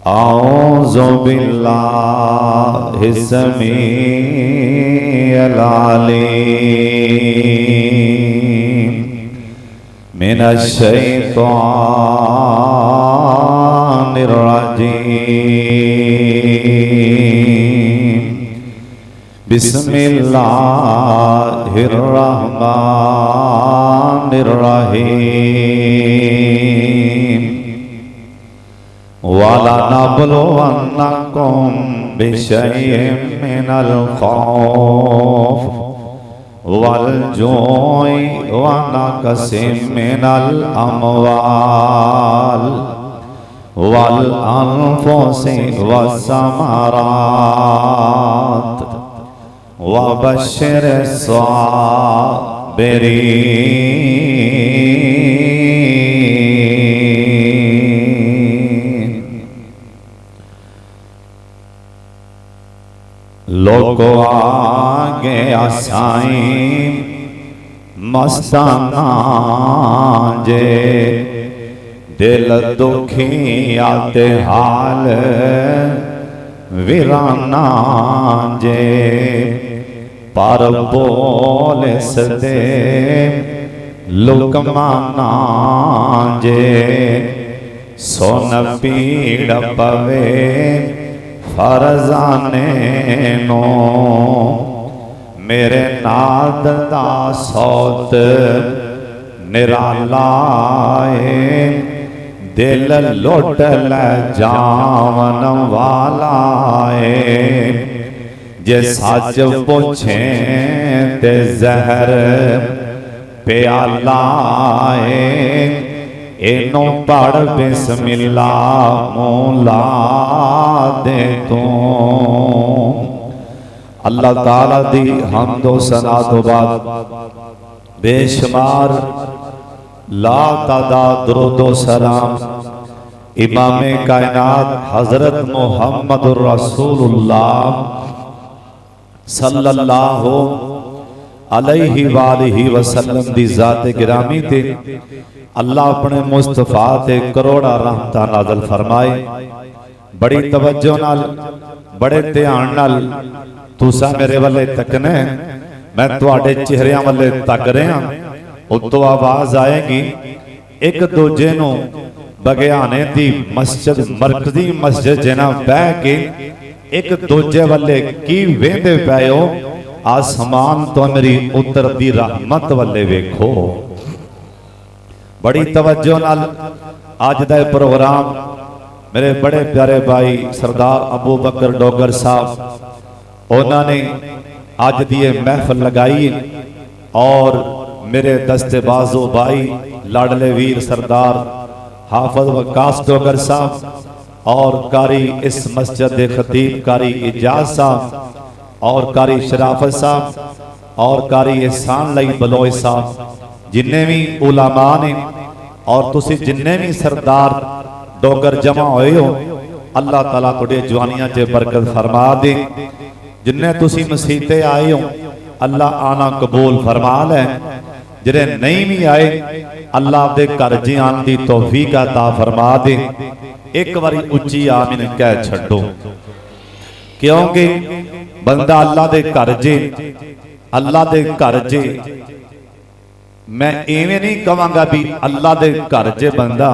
औज़ु बिल्लाहि समीअल अलीम मिनश शैतानिर रजीम बिस्मिल्लाहिर रहमानिर रहीम वलनब्लुवन्नकुम बिशैइन मिनल खौफ वल जुई व नक़सिम मिनल अमवाल वल अनफुसि वस्समरात व बश्शिरिस साबिरीन। लोको आगे असाईं मस्ताना जे दिल दुखी आते हाल वीराना जे पर बोले सदे लुकमाना जे सोन पीड़ पवे फरजाने नो मेरे नाद दा सौत निरालाए दिल लुट ले जावन वालाए जे सच पूछे ते जहर प्यालाए इनो पढ़ बिस्मिल्लाह मौला दे तू। अल्लाह ताला दी हमदो सना तो बाद बेशुमार ला तादाद दुरूदो सलाम इमाम कायनात हजरत मुहम्मदुर रसूलुल्लाह सल्लल्लाहु अलैहि वालिहि वसल्लम दी जात गिरामी ते अल्लाह अपने मुस्तफा ते करोड़ा रहमत नाज़िल फरमाए। बड़ी तवज्जो नाल बड़े ध्यान नाल तुसा मेरे वाले तकने मैं तुहाडे चेहरियां वाले तक रहा। उत्तों आवाज आएगी एक दूजे नू बगियाने दी मस्जिद मरकजी मस्जिद जना बह के एक दूजे वाले की वेंदे पए हो आसमान तो मेरी उतर दी रहमत वाले वेखो। बड़ी तवज्जो नाल आज दा प्रोग्राम मेरे बड़े प्यारे भाई सरदार अबू बकर डोगर साहब उन्होंने आज दी महफिल लगाई और मेरे दस्ते बाजो भाई लाडले वीर सरदार हाफिज वकास डोगर साहब और कारी इस मस्जिद के खतीब कारी इजाज साहब और कारी शराफत साहब और कारी एहसान लाई बलोई साहब जिन्ने भी उलमा ने और तुसी जिन्ने भी सरदार डोगर जमा होए हो अल्लाह ताला तुहाडे जवानियां च बरकत फरमा दे। जिन्ने तुसी मसीते आए हो अल्लाह आना कबूल फरमा ले। जिहड़े नहीं भी आए अल्लाह दे घर जी आने की तौफीक अता फरमा दे। एक बारी उच्ची आमीन कह छड्डो क्योंकि बंदा अल्लाह दे घर जे अल्लाह दे घर जे मैं इवें नहीं कहांगा भी अल्लाह दे घर जे बंदा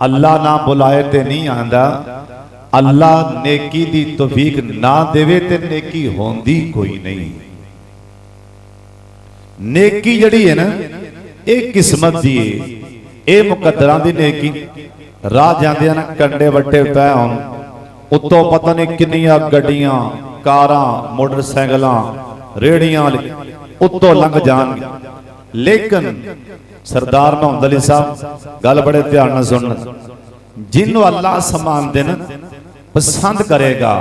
अल्लाह ना बुलाए ते नहीं आंदा। अल्लाह नेकी दी तौफीक ना देवे ते नेकी होंदी कोई नहीं। नेकी जड़ी है ना ये किस्मत दी है ये मुकद्दरां दी नेकी। राह जांदे ना कंडे वट्टे पै होण उत्तों पता नहीं किन्नियां गड्डियां कारां मोटरसाइकिलां रेहड़ियां उत्तों लंघ जाणगे लेकिन सरदार मोहम्मद अली साहब गल बड़े ध्यान नाल सुन जिन्हों अल्लाह समान दिन पसंद करेगा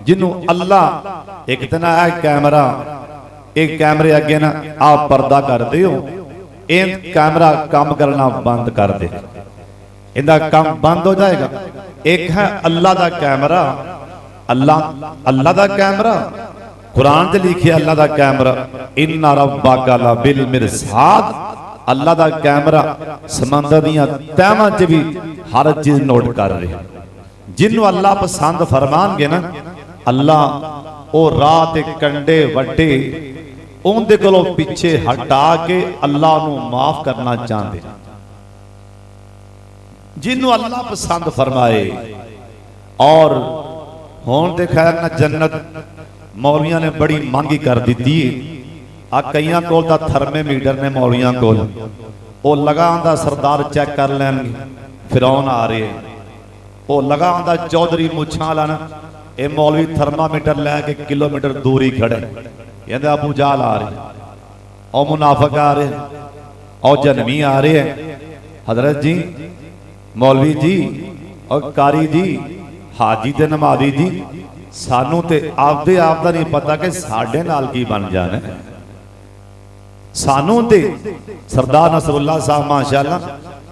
जिन्हों अल्लाह एक दिन है कैमरा एक कैमरे अगे ना आप पर्दा कर दियो ये कैमरा काम करना बंद कर दे इनका काम बंद हो जाएगा। एक है अल्लाह का कैमरा अल्लाह का कैमरा कुरान च लिखे अल्लाह का कैमरा इन्ना रब्बका लबिल मिरसाद अल्लाह का कैमरा समंदर दियां तहवां च भी हर चीज नोट कर रहे जिन्हों अल्लाह पसंद फरमानगे ना अल्लाह वो राह ते कंडे वड्डे उनके कोलों पिछे हटा के अल्लाह नू माफ करना चाहते। जिन्हों अल्लाह पसंद फरमाए और होने ते खैर ना जन्नत मौलिया ने बड़ी मंगी कर दी है। आ कई कोल तां थर्मेमीटर ने मौलिया कोल वो लगा आंदा सरदार चेक कर लैनगे फिरौन आ रहे वो लगा आंदा चौधरी मुछां वाला ना ये मौलवी थर्मामीटर लैके किलोमीटर दूर ही खड़े कहते अबू जाल आ रहे और मुनाफिक आ रहे और जनमी आ रहे हैं। हजरत जी मौलवी जी और कारी जी हाजी ते नमाजी जी सानू ते आपदे आप दा नहीं पता कि साडे नाल की बन जाना है। सानू ते सरदार नसरुल्लाह साहब माशाअल्लाह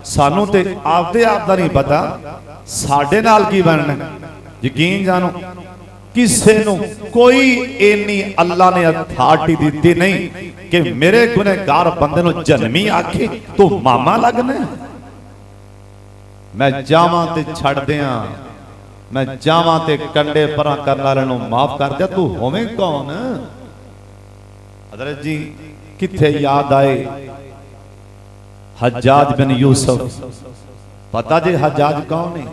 सानू ते आपदे आप दा नहीं पता साडे नाल की बनना। यकीन जानो किसे नू कोई इन्नी अल्लाह ने अथॉरिटी दी नहीं कि मेरे गुनहगार बंदे नू जन्मी आखे तू मामा लगना। मैं जावां ते छड़ दियां मैं जावां ते कंडे परा करने वाले नू माफ कर दिया तू होवें कौन। हजरत जी किथे याद आए हज्जाज बिन यूसुफ पता जी हज्जाज कौन है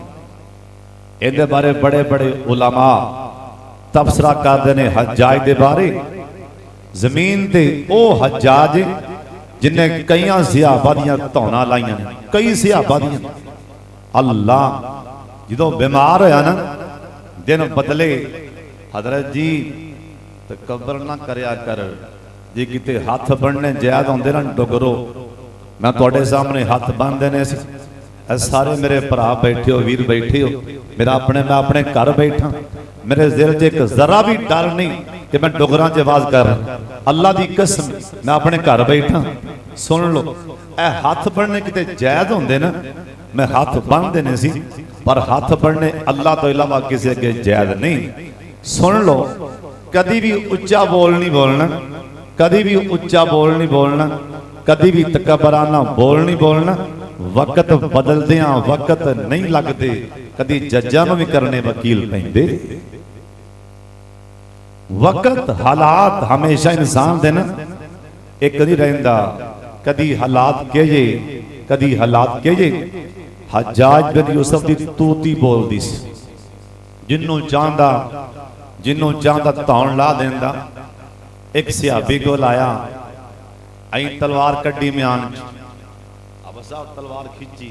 इहदे बारे बड़े बड़े उलमा तबसरा करते हैं। हज्जाज दे बारे जमीन ते ओ हज्जाज जिन्हें कई सियाबा दियां धौना लाइया कई सियाबा दियां अल्लाह जो बीमार होया ना दिन बदले हजरत जी तकबर ना करया कर जे किते हाथ बनने जायद होंदे ना डुगरो मैं तुहाडे सामने हाथ बन देने सी। सारे मेरे भरा बैठे हो वीर बैठे हो मेरा अपने मैं अपने घर बैठा मेरे दिल च एक जरा भी डर नहीं कि मैं डुगरां च आवाज कर अल्लाह की कसम मैं अपने घर बैठा। सुन लो ए हाथ बनने किते जायद होंदे ना मैं हाथ बन देने सी पर हाथ बढ़ने अल्लाह तो इलावा किसी अगे जायज नहीं। सुन लो कभी भी उच्चा बोल नहीं बोलना कभी भी उच्चा बोल नहीं बोलना कभी भी तकबराना बोल नहीं बोलना। वक्त बदलदियां वक्त नहीं लगते कभी जज्जां नूं भी करने वकील पैंदे। वक्त हालात हमेशा इंसान दे ना एक नहीं रहिंदा कभी हालात कहे कभी हालात कहे। हज्जाज बिन यूसुफ की तूती बोलती सी जिन्हों चाहता धौन ला देंदा। एक सियाबी को लाया आई तलवार कड्डी म्यान अब साहब तलवार खिंची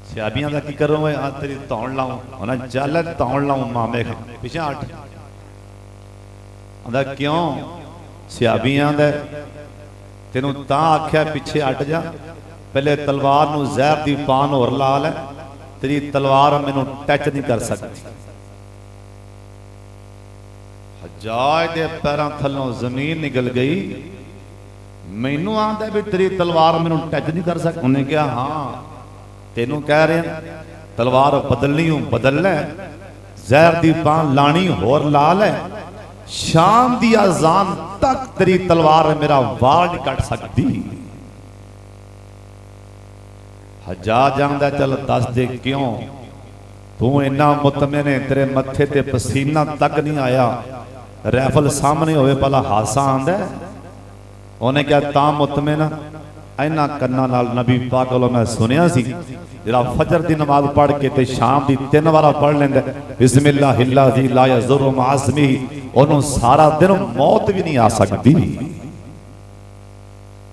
सियाबियां का की करो मैं तेरी धौन लाऊं उन्हें चल धौन लाऊं मामे खा पिछे हट आंदा क्यों सियाबियां दे तेनों तां आख्या पिछे हट जा पहले तलवार नू जहर दी पान होर ला लै तेरी तलवार मैनू टच नहीं कर सकती। हज्जाज दे पैरों थलों जमीन निकल गई मैनू आंदा भी तेरी तलवार मैनू टच नहीं कर सकती। उन्हें कहा हाँ तेनू कह रहे तलवार बदलनी हूं बदल लै जहर दी पान लानी होर ला लै शाम दी अजान तक तेरी तलवार मेरा वाल नहीं कट सकती। हज्जाज आंदा चल दस दे क्यों तू इन्ना मुतमिन है तेरे मत्थे ते पसीना तक नहीं आया रैफल सामने होवे भला हासा आंदा। उन्हें क्या ता मुतमिन इन्हां कन्नां नाल नबी पाक कोलों मैं सुनिया सी जिहड़ा फजर दी नमाज पढ़ के ते शाम दी 3 बार पढ़ लैंदा बिस्मिल्लाहिल्लाज़ी ला यज़ुरु मअ इस्मिही ओनू सारा दिन मौत भी नहीं आ सकती।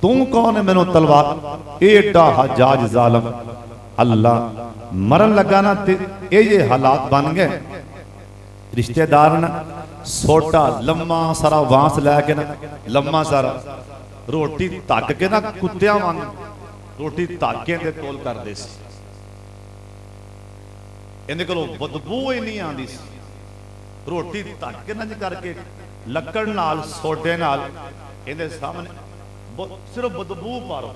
तू कौन है मैनू तलवार एडा हज्जाज जालम अल्लाह मरन लगा ना ये हालात बन गए। रिश्तेदार ना सोटा लम्मा सारा वांस लैके ना लम्मा सारा रोटी तक के ना कुत्तियां वांग रोटी ताके दे कोल करदे सी इहदे कोलों बदबू ही नहीं आंदी सी। रोटी तक के ना करके लकड़ नाल सोटे नाल इहदे सामने सिर्फ बदबू पारो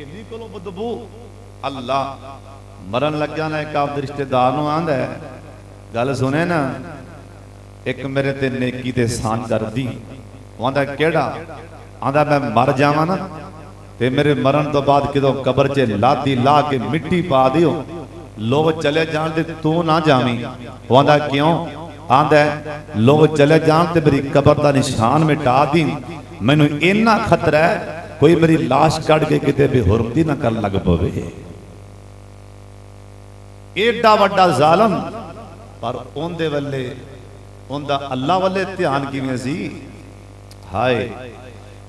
इन्हीं को बदबू। अल्लाह मरन लग्या ना एक आप रिश्तेदार नूं आंदा गल सुने ना एक मेरे ते नेकी ते एहसान कर दी आंदा केड़ा आंदा मैं मर जावां ना ते मेरे मरन तो बाद किदों कबर च लादी ला के मिट्टी पा दियो लोग चले जान दे तू ना जावी। वो आंदा क्यों? आंदा लोग चले जान ते मेरी कबर का निशान मिटा दी, मैनू इन्ना खतरा है कोई मेरी लाश कड़ के किते बेहुरमती ना कर लग पवे। एडा वड्डा जालम, पर उनदे वल्ले उनदा अल्लाह वाले ध्यान किवें सी। हाय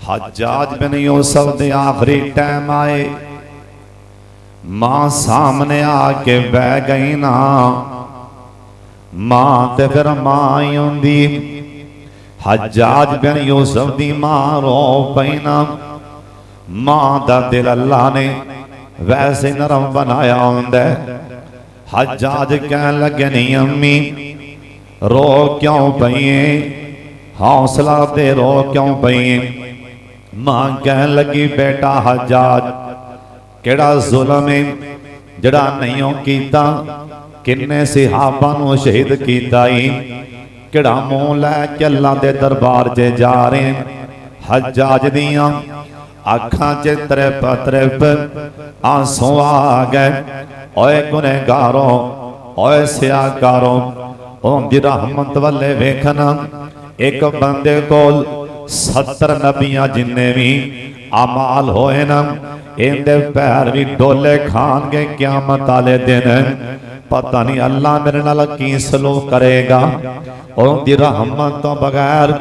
हज्जाज बिन यूसुफ दे आखिरी टाइम आए, मां सामने आके बह गई ना, मां ते फिर मां ही होंदी। हज्जाज बिन यूसुफ दी मां रो पई ना, मां दा दिल अल्लाह ने वैसे नरम बनाया हुंदा है। हज्जाज कहन लगे नहीं अम्मी रो क्यों पई है, हौसला दे रो क्यों पई है। मां कहन लगी बेटा हज्जाज केड़ा जुल्म है जड़ा नहीं कीता, किन्ने सहाबा नूं शहीद कीता ही, केड़ा मुंह लैके अल्लाह दे दरबार च जा रहे। हज्जाज दियां अखां च त्रिप त्रिप आंसू आ गए। ओए गुनहगारो ओए सियाकारो ओंदी रहमत वाले वेखना, एक बंदे कोल 70 नबियां जिन्ने भी अमाल होए ना, इनदे पैर भी डोले खान के क़यामत वाले दिन। पता नहीं अल्लाह मेरे नाल की सलूक करेगा। उनकी रहमत तो बगैर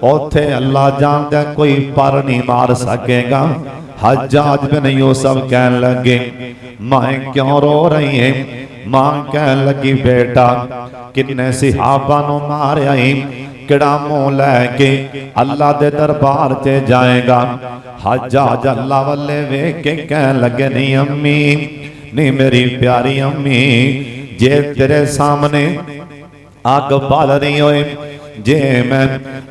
उथे अल्लाह जानता कोई पर नहीं मार सकेगा। हज्जाज बिन यूसुफ कहन लगे मां क्यों रो रही है। मां कहन लगी बेटा किन्ने सहाबा नूं मारिया ही, किड़ा मुंह लैके अल्लाह दे दरबार च जाएगा। हज्जाज अल्लाह वाले वेख के कहन लगे नहीं अम्मी नहीं मेरी प्यारी अम्मी, जे तेरे सामने अग बाल नहीं होए, जे मैं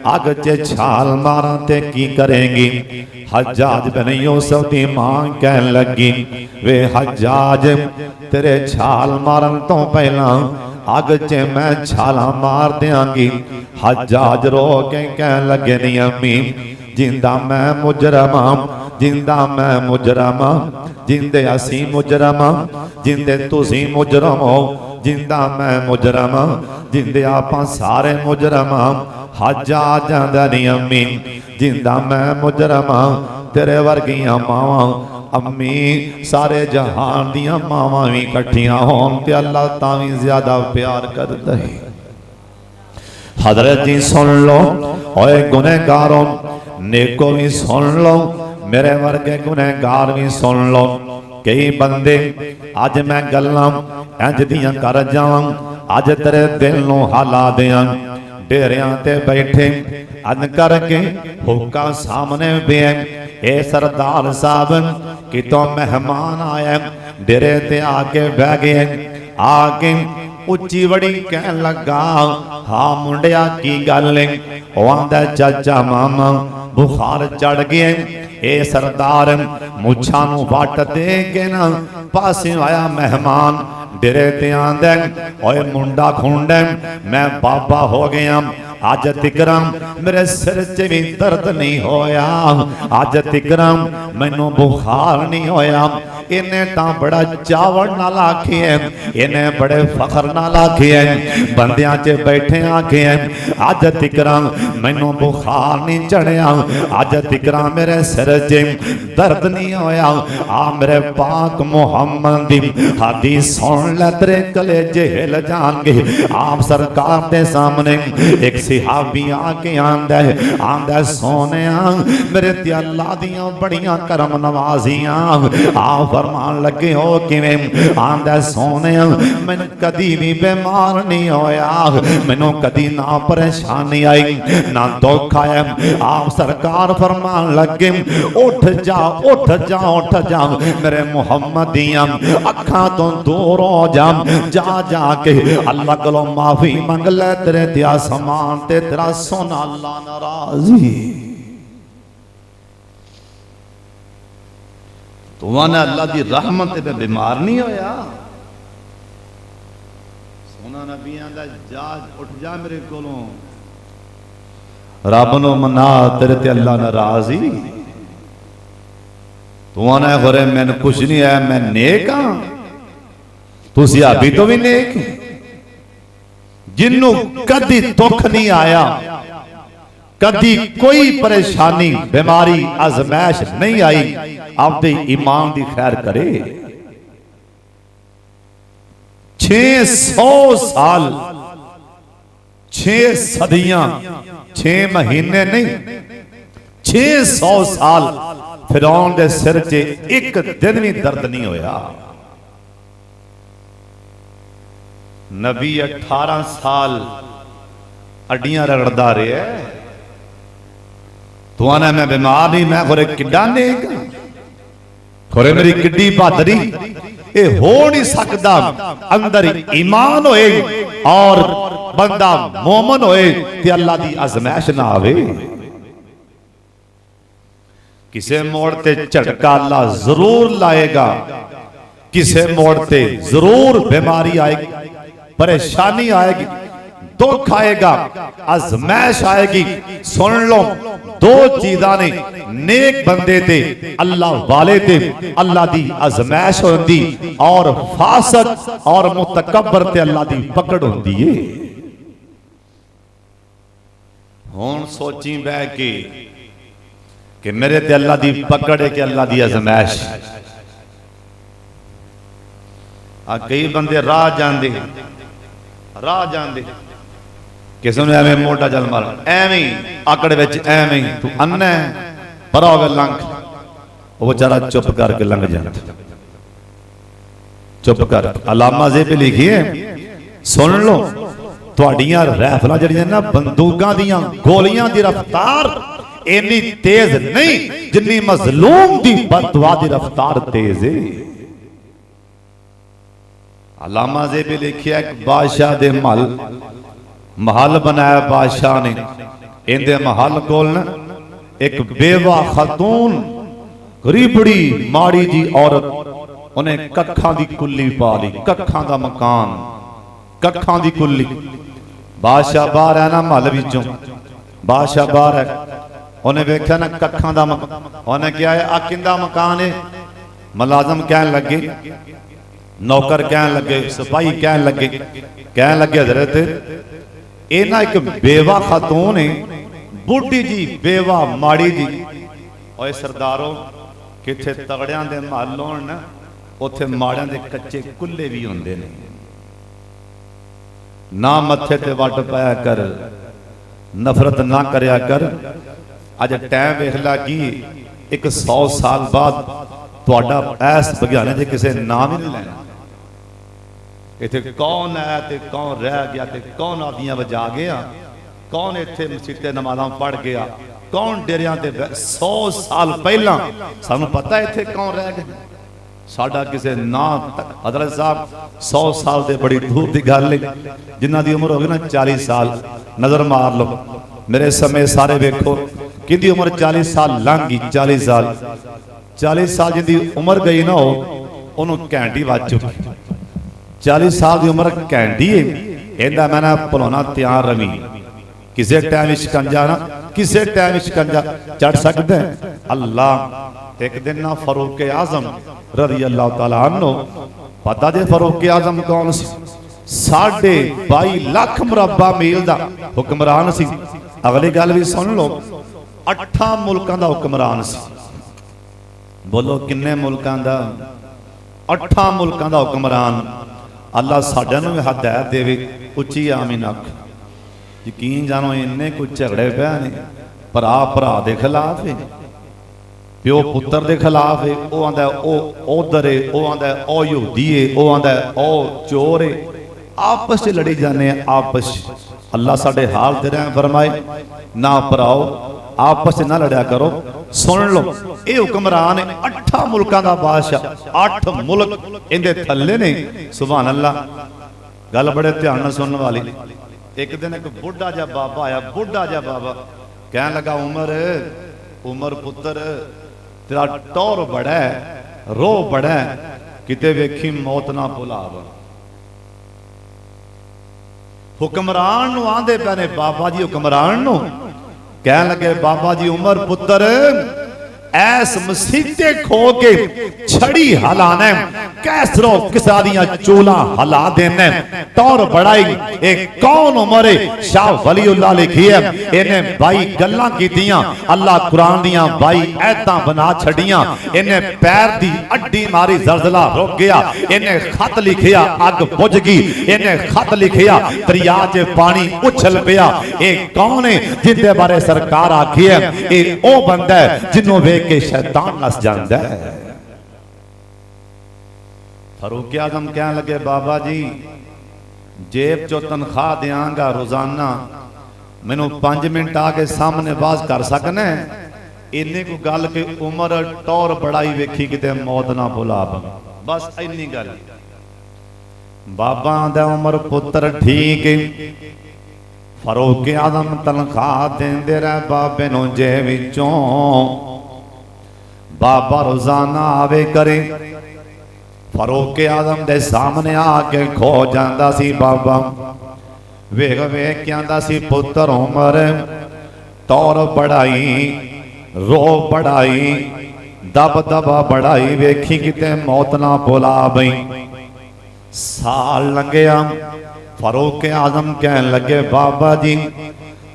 अग च छाल मारा ते की करेंगी। हज्जाज बिन यूसुफ दी मां कहन लगी वे हज्जाज तेरे छाल मारन तो पहला अग च मैं छाला मार देंगी। हज्जाज रो के कहन लगे नहीं अम्मी जिंदा मैं मुजरमा, जिंदा मैं मुजरमा, जिंदे असी मुजरमा, जिंदे तुसी मुजरम हो, जिंदा मैं मुजरम, जिंदे आपां सारे मुजरम। हज्जाज आंदा नहीं अम्मी जिंदा मैं मुजरम, तेरे वर्गियां मावां अम्मी सारे जहान दियां मावां भी कट्ठियां होन ते अल्लाह तां भी ज्यादा प्यार करदा है। हजरत जी सुन लो ओए गुनहगारों, नेको भी सुन लो, मेरे वर्गे गुनहगार भी सुन लो। कई बंदे अज मैं गल्लां इंज दियां कर जावां, अज तेरे दिल नूं हिला दियां। डेरियां ते बैठे अन करके हुक्का सामने पे ए सरदार साहब कितों मेहमान आए, डेरे ते आके बह गए। आके उच्ची बड़ी कहन लगा हाँ मुंडिया की गल है। आंदा चाचा मामा बुखार चढ़ गए। ए सरदार मुछां नूं वट दे के ना पासे आया मेहमान डेरे ते आंदा ओए मुंडा खुंड मैं बाबा हो गया, अज तिकरा मेरे सिर च भी दर्द नहीं होया, अज तिकरा मैनू बुखार नहीं होया। इन्हें तो बड़ा चावल नाल आखिए, इन्हें बड़े फखर नाल आखिए, बंदियां च बैठे आखिए अज तिकरा मैनू बुखार नहीं चढ़िया, अज तिकरा मेरे सिर च दर्द नहीं होया। आ मेरे पाक मुहम्मद दी हदीस सुन ले तेरे कलेजे हिल जाएंगे। आप सरकार के सामने एक सहाबी आके आंदा सोने मेरे ते अल्लाह दियां बड़ियां करम नवाजियां। आ फरमान लगे हो किवें? आंदा सोने मैनू कदी भी बीमार नहीं होया, मैनू कदी ना परेशानी आई ना दुख आया। आप सरकार फरमान लगे उठ जा उठ जा उठ जा, मेरे मुहम्मद दियां अखां तो दूर हो जा, जा जाके अल्लाह कोलों माफी मंग ले, तेरे ते आसमान ते तेरा सोना अल्लाह नाराजी। तो अल्लाह की रहमत पे बीमार नहीं होया। सोना नबी आंदा जा उठ जा मेरे कोलों, रब नूं मना तेरे ते अल्लाह नाराज ही। तू आना खरे मैंने कुछ नहीं है, मैं नेक हाँ। तू सिहाबी तो भी नेक, जिन्नू कदी दुख नहीं आया, कदी कोई परेशानी बीमारी आजमैश नहीं आई, आपदे ईमान की खैर करे। 600 साल, 6 सदियां, 6 महीने नहीं, 600 साल फिरौन दे सिर च एक दिन भी दर्द नहीं होया। नबी 18 साल अड्डियां रगड़दा रहा। तू आना मैं बीमार नहीं, मैं खोरे किड्डा नेक, खोरे मेरी किड्डी बहादरी, ये हो नहीं सकता। अंदर ईमान होए और बंदा मोमन होए ते अल्लाह दी आजमैश ना आवे। किसे मोड़ ते झटका अल्लाह जरूर लाएगा, किसे मोड़ ते जरूर बीमारी आएगी, परेशानी आएगी, दुख आएगा, आजमैश आएगी। सुन लो, दो चीज़ां ने नेक बंदे ते अल्लाह वाले ते अल्लाह दी आजमैश होंदी, और फासिक और मुतकब्बर ते अल्लाह दी पकड़ होंदी है। हुण सोची बह के कि मेरे ते अल्लाह दी पकड़ है कि अल्लाह दी आजमैश। कई बंदे राह जांदे किसी ने एवं मोटा जल मार, एवं आकड़ विच एवं तू अन्ना पर हो गया लंघ, वो बेचारा चुप करके लंघ जाता, चुप कर। अलामा जे पे लिखी है, सुन लो, तुहाडियां राइफलां जड़ियां ना बंदूकां दियां गोलियां दी रफ्तार इन्नी तेज नहीं जिन्नी मजलूम दी बददुआ दी रफ्तार तेज है। अलामा जे पे लिखिया, एक बादशाह दे महल बनाया बादशाह ने। इंदे महल कोल ना एक बेवा खातून, गरीबड़ी माड़ी जी औरत, उन्हें कखां दी कुल्ली पा ली, कखां दा मकान, कखां दी कुल्ली। बादशाह बाहर है ना महल विचों, बादशाह बाहर है, उन्हें वेख्या ना कखां दा मकान, उन्हें क्या है, आ किंदा मकान है? मुलाजम कहन लगे, नौकर कहन लगे, सिपाही कहन लगे हजरत ये ना एक बेवा खातून है, बुढ़ी जी बेवा माड़ी जी। और सरदारों, किथे तगड़ियां दे महल होण ना, उत्थे माड़ियां दे कच्चे कुल्ले भी होंदे ने। ना मत्थे ते वट पाया कर, नफरत ना करया कर। अज टाइम वेख ला कि 100 साल बाद तुहाडा ऐस बघियाने जे किसे नाम ही नहीं लेना। इत्थे कौन है ते कौन रह गया ते कौन आदियां वजा गया, कौन इत्थे मसीते नमाज़ां पढ़ गया, कौन डेरियां ते 100 साल पहला सानू पता है इत्थे कौन रह गया। साडा किसे ना हजरत साहब 100 साल दे बड़ी दूर की गल है। जिन्हां दी उम्र हो गई ना 40 साल, नजर मार लो मेरे समय सारे वेखो किंदी उम्र 40 साल लंघ गई। 40 साल जिंदी उम्र गई ना, हो उन्होंने घंटी वज चुकी। 40 साल की उम्र घंटी है, इहदा मैं ना भुलाना तैयार रवी। किसी टाइम शिकंजा ना, किसी टाइम शिकंजा चढ़ सकता है अल्लाह। एक दिन ना फरूक आजम रज़ी अल्लाह तआला अन्हु, पता जे फरूक आजम कौन सी? 22.5 लाख मुरब्बा मील का हुक्मरान सी। अगली गल भी सुन लो, 8 मुल्कों का हुक्मरान सी। बोलो किन्ने मुल्कों का? 8 मुल्कों का हुक्मरान। अल्लाह साडा नूं भी हिदायत देवे, उच्ची आमीन आख। यकीन जानो इन्ने कुछ झगड़े पे ने, भरा भरा दे खिलाफ है, प्यो पुत्र दे खिलाफ है। वो आंदा ओ उधर है, वो आंदा ओ यहूदी है, वो आंदा ओ चोर है। आपस च लड़ी जाने आपस। अल्लाह साडे हाल ते रहम फरमाए, ना भराओ, आपस ना लड़या करो। सुन लो, ये हुक्मरान है 8 मुल्कों का बादशाह। 8 मुल्क इहदे थल्ले ने। सुभान अल्लाह। गल बड़े ध्यान नाल सुनने वाली। एक दिन एक बुढ़ा जा बाबा आया, बुढ़ा जा बाबा कहन लगा, उमर पुत्र तेरा टौर बड़ा है, रो बड़ा है, किते वेखी मौत ना भुलाव। हुक्मरान नूं आंदे पे ने बाबा जी, हुक्मरान नूं कहन लगे, बाबा जी उमर पुत्र ऐस मसीते खो के छड़ी हलाने कैसरों किसा दियां चूला हला देने तौर बड़ाई एक कौन उमरे शाह वलीउल्लाह लिखी है इन्हें बाई गल्लां कीतियां अल्लाह कुरान दियां बाई ऐतां बना छड़ियां इन्हें पैर दी अड्डी मारी जलजला रुक गया इन्हें खत लिखिया अग बुझ गई इन्हें खत लिखिया दरिया च पानी उछल पिया ये कौन है जिंदे बारे सरकार आखी है ये ओ बंदा है जिन्हों वेख के शैतान नस जाता है। फारूक आजम कहने लगे बाबा जी जेब चो तनख्वाह देंगा रोजाना मैनू 5 मिनट आके सामने बाज कर सकना इन्नी को गल के उम्र टौर बड़ाई वेखी किते मौत ना बुला बस इन्नी गल बाबा दा उम्र पुत्र ठीक है फारूक आजम तनख्वाह देंदे रहे बाबे नू जेब विचों बाबा रोजाना आवे करे फारूक आजम दे सामने आके खो जांदा सी बाबा वेख वेख के आंदा सी पुत्र उम्र तौर बढ़ाई रो बढ़ाई दब दबा बढ़ाई वेखी किते मौत ना बुला बई। साल लंघिया फारूक आजम कहन लगे बाबा जी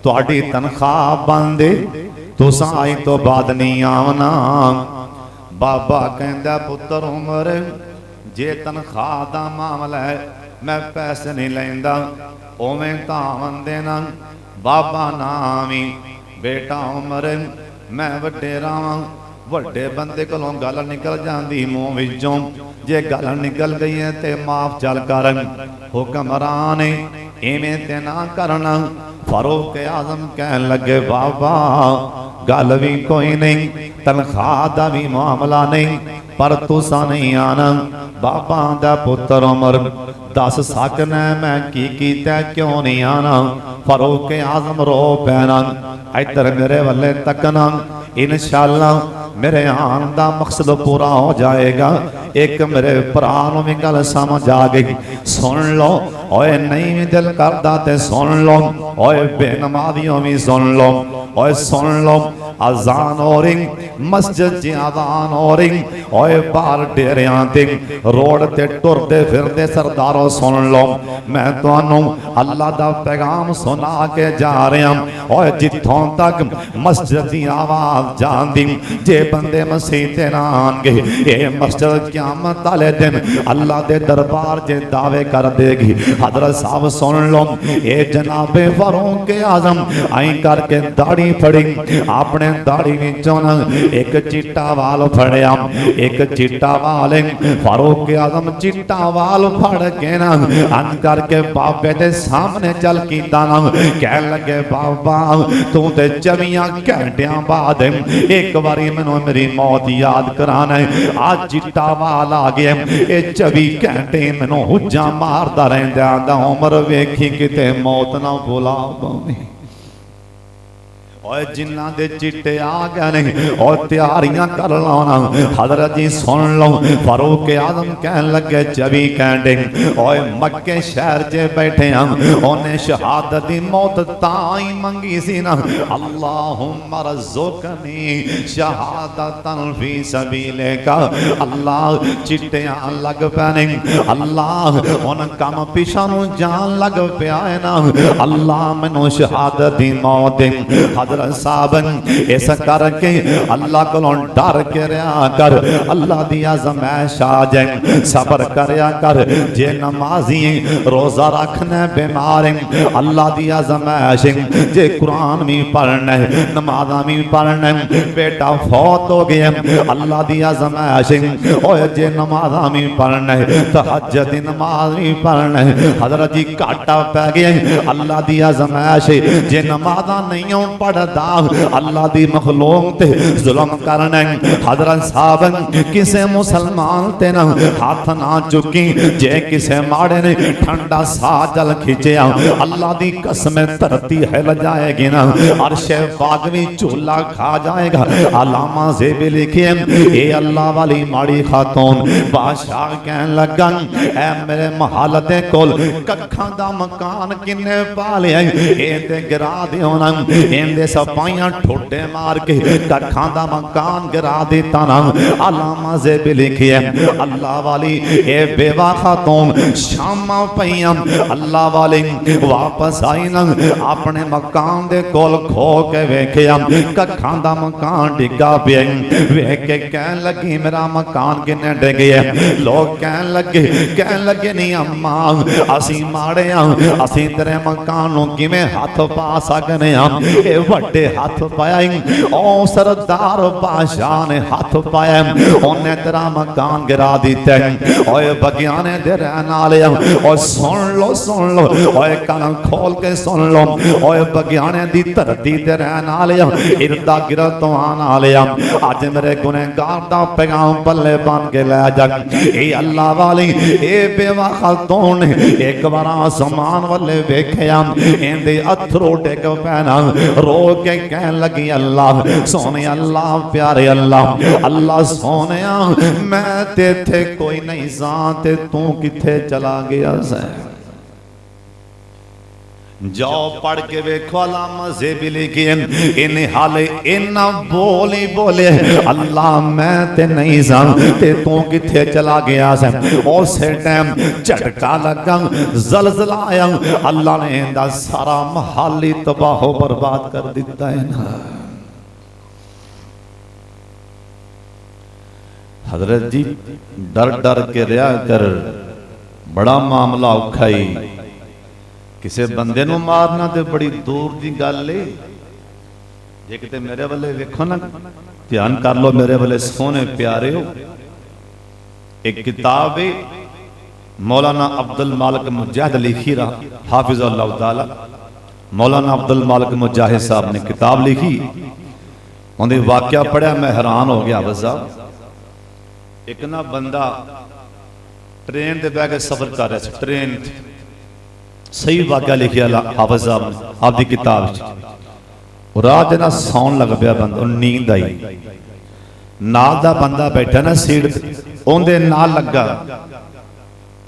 तुहाडी तनख्वाह बंद तुसां आई तो बाद नहीं आवना। बाबा कहंदा पुत्र उमर जे तनख्वाह दा मामला है मैं पैसे नहीं लैंदा उवें तावन देना बाबा नामी बेटा उमर मैं वडेरा वड्डे बंदे कोलों गल निकल जाती मूँह विचों जे गल निकल गई है ते माफ चल कर हुक्मरान इवें ते ना करना। फारूक आजम कहन लगे बाबा गल भी कोई नहीं तनख्वाह दा भी मामला नहीं पर तुसा नहीं आना। बाबा दा पुत्र उमर दस सकना मैं की कीता क्यों नहीं आना। फारूक आजम रो पैना इधर मेरे वाले तकना इंशाअल्लाह मेरे आन का मकसद पूरा हो जाएगा। एक मेरे भरा भी गल समझ आ गई सुन लो ओए नहीं भी दिल करता ते सुन लो ओए बेनमाजियों भी सुन लो ओए सुन लो अजान हो रही मस्जिद च अजान हो रही ओए बाहर डेरियां ते रोड ते टुरदे फिरदे सरदारों सुन लो मैं तुहानू अल्लाह दा पैगाम सुना के जा रहा ओए जिथों तक मस्जिद की आवाज जांदी जे बंदे मसीह ते ना आनगे ये मस्जिद क़यामत वाले दिन अल्लाह दे दरबार जे दावे कर देगी। हजरत साहब सुन लो ये जनाबे फारूक आजम आई करके दाढ़ी फड़ी अपने दाढ़ी विचों एक चिट्टा वाल फड़िया एक चिट्टा वाल फारूक आजम चिट्टा वाल फड़ के ना अन करके बाबे दे सामने चल कीता ना कह लगे बाबा तू ते 24 घंटिया बाद एक बारी मैनू मेरी मौत याद कराना है। आज चिट्टा वाल आ गया ये 24 घंटे मैनू हुज्जा मारदा रहिंदा उम्र वेखी किते मौत ना बुला पावे। और जिन्ना दे चिट्टे आ गए ने और तैयारियां कर लाना। हजरत जी सुन लो फारूक आजम कहन लगे 24 घंटे और मक्के शहर च बैठे हम उन्हें शहादत दी मौत ताई मंगी सी ना अल्लाहुम्मा रज़ुकनी शहादतन फी सबीलिका। अल्लाह चिट्टियां लग पैने अल्लाह उन कम पिछा नूं जान लग पिया है ना अल्लाह मैनू शहादत दी मौत दे। साहब इस करके अल्लाह को डर के रहा कर अल्लाह दी आज़माइश आ जाए सबर करया कर जे नमाजी रोजा रखना बीमार अल्लाह दी आज़माइश जे कुरान भी पढ़ना नमाजा भी पढ़ना बेटा फौत हो गया अल्लाह दी आज़माइश ओए जे नमाजा भी पढ़ना तहज्जुद दी नमाज भी पढ़ना हजरत जी घाटा पै गया अल्लाह दी आज़माइश जे नमाजा नहीं पढ़ अल्लाह दी मखलूक ते जुल्म करना। हजरत साहब किसे मुसलमान ते ना हाथ ना चुकी जे किसे माड़े ने ठंडा सा जल खिंचया अल्लाह दी कसम धरती हिल जाएगी ना अर्शे पाक भी झूला खा जाएगा। अलामा ज़ेबी लिखे ए अल्लाह वाली माड़ी खातून बादशाह कहन लगा ऐ मेरे महल दे कोल कखां दा मकान किन्ने पा लिया ए ते गिरा दियो ना इंदे सपाइयां ठोडे मार के कखां दा मकान गिरा दिता ना। अलामा ज़ेबी लिखी है अल्लाह वाली ए बेवा खातून शामा पईयां अल्लाह वाली वापस आई ना अपने मकान दे कोल खो के वेखिया कखां दा मकान डिगा पिया। वेख के कहन लगी मेरा मकान किने डिगे। लोग कहन लगे नहीं अम्मा असी माड़े हाँ असी तेरे मकान नूं किवें हथ पा सकने हाँ। ये वड्डे हथ पाया ओ सरदार बादशाह ने हथ पाया उन्हें तेरा मकान गिरा दिता। ओए बगियाने दे रहने वाले ओ सुन लो ओए कान खोल के सुन लो। ओए बगियाने दी धरती ते रहने वाले इरदा गिरद तो आने वाले अज मेरे गुनहगार दा पैगाम पल्ले बन के लै जा। ए अल्लाह वाली ए बेवा खातून एक बार आसमान वाले वेख्या इंदे अथरू डिग पैना रो के कहन लगी अल्लाह सोने अल्लाह प्यारे अल्लाह अल्लाह सोने मैं ते थे कोई नहीं सा ते तू किथे चला गया सै। जाओ पढ़ के वेखो अल्लामा ज़ेबी लिखी इन्हें हाले इन्ना बोली बोले अल्लाह मैं ते नहीं सा ते तू किथे चला गया सा। उस टाइम झटका लगा ज़लज़ला आया अल्लाह ने इंदा सारा महल ही तबाह बर्बाद कर दिता है ना। हजरत जी डर डर के रहा कर बड़ा मामला औखा ही किसी बंदे नूं मारना तो बड़ी दूर की गल है। जे किते मेरे वाले वेखो ना ध्यान कर लो मेरे वाले सोने प्यारे हो। एक किताब है मौलाना अब्दुल मालिक मुजाहिद लिखी रहा हाफिज़हुल्लाह ताला। मौलाना अब्दुल मालिक मुजाहिद साहब ने किताब लिखी उन्हें वाकया पढ़िया मैं हैरान हो गया। हाफिज़ साहब एक ना बंदा ट्रेन से बह के सफर कर रहा था ट्रेन सही वाकया लिखिया हाफिज़ साहब ने आपकी किताब। रात ना सौन लग पाया बंदा नींद आई नाल दा बंदा बैठा ना सीट उहदे नाल लगा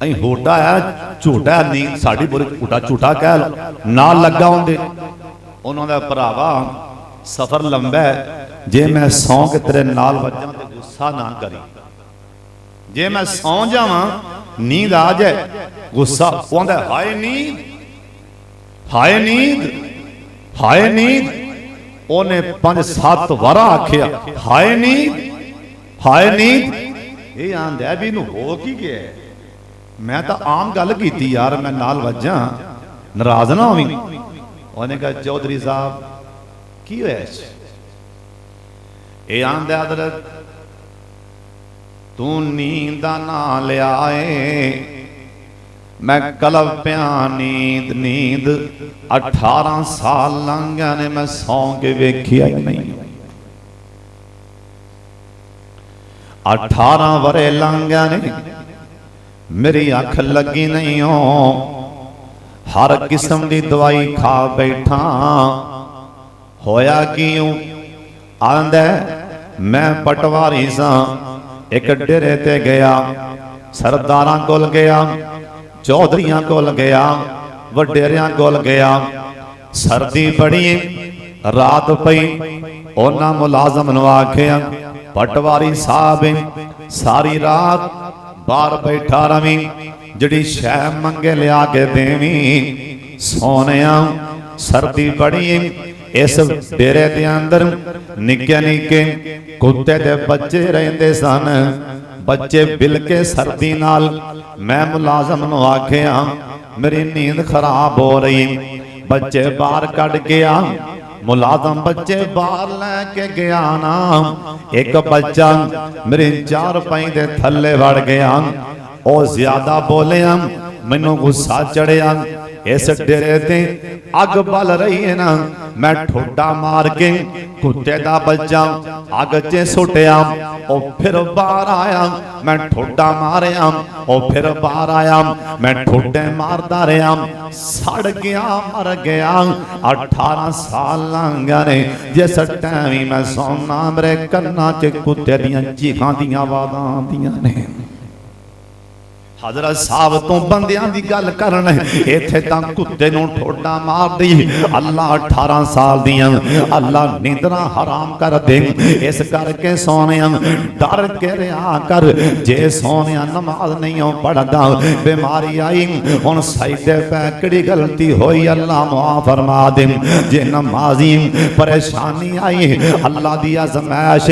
अं होटा आया झूठा नींद साड़ी बोली झूठा झूठा कह लो नाल लगा उहदे उन्होंने भरावा सफर लंबा है जे मैं सौ के तेरे नाल वजा तो गुस्सा ना करी जे मैं सौ जावा नींद आ जाए गुस्सा हाय नींद हाय नींद हाय नींद। उन्हें 5-7 बार आखिया हाय नींद हाय नींद। ये आंदा भी इनू हो की गया मैं तो आम गल की यार मैं नाल वजा नाराज ना होवी। उन्हें कहा चौधरी साहब की होया ये आंदा हजरत तू नींद ना लियाए मैं कलब पिया नींद नींद 18 साल लंघ गए ने मैं सौ के वेखिया ही नहीं। 18 वरे लंघ गए ने मेरी अख लगी नहीं हो हर किस्म की दवाई खा बैठा होया क्यों आंदा मैं पटवारी सा एक डेरे ते गया सरदारां कोल गया चौधरियां कोल गया वडेरियां कोल गया सर्दी बड़ी रात पई उन्हां मुलाजम नूं आखिया पटवारी साहब सारी रात बाहर बैठा रवी जिहड़ी शै मंगे लिया के देवी सोनिया सर्दी बड़ी इस डेरे दे अंदर निक्के निक्के कुत्ते दे बच्चे रहिंदे सन बच्चे बिलके सर्दी नाल मैं मुलाजम नूं आखिया मेरी नींद खराब हो रही बच्चे बाहर कढ़ गया मुलाजम बच्चे बाहर लैके गया ना एक बच्चा मेरी चारपाई दे थल्ले वड़ गया ओ ज्यादा बोलिया मैनू गुस्सा चढ़िया इस डेरे ते अग बल रही है ना मैं ठोडा मार के कुत्ते दा बच्चा अग च सुटिया ओ फिर बाहर आया मैं ठोडा मारिया ओ फिर बाहर आया मैं ठोडे मारदा रहा सड़ गया मर गया 18 साल लंघ गए जिस टाइम मैं सोना मेरे कन्ना च कुत्ते दियां चीखां दियां आवाज़ां आंदियां ने हजरत साहब तो बंदियां दी गल करन इत्थे तां कुत्ते नूं ठोडा मार दी अल्लाह 18 साल दियां अल्लाह नींदरा हराम कर दे। इस करके सोनिया डर के रहा कर, जे सोनिया नमाज नहीं पढ़दा बीमारी आई हुण साइडे पैकड़ी गलती होई अल्लाह मुआफ फरमा दे। जे नमाजी परेशानी आई अल्लाह दी आजमाइश,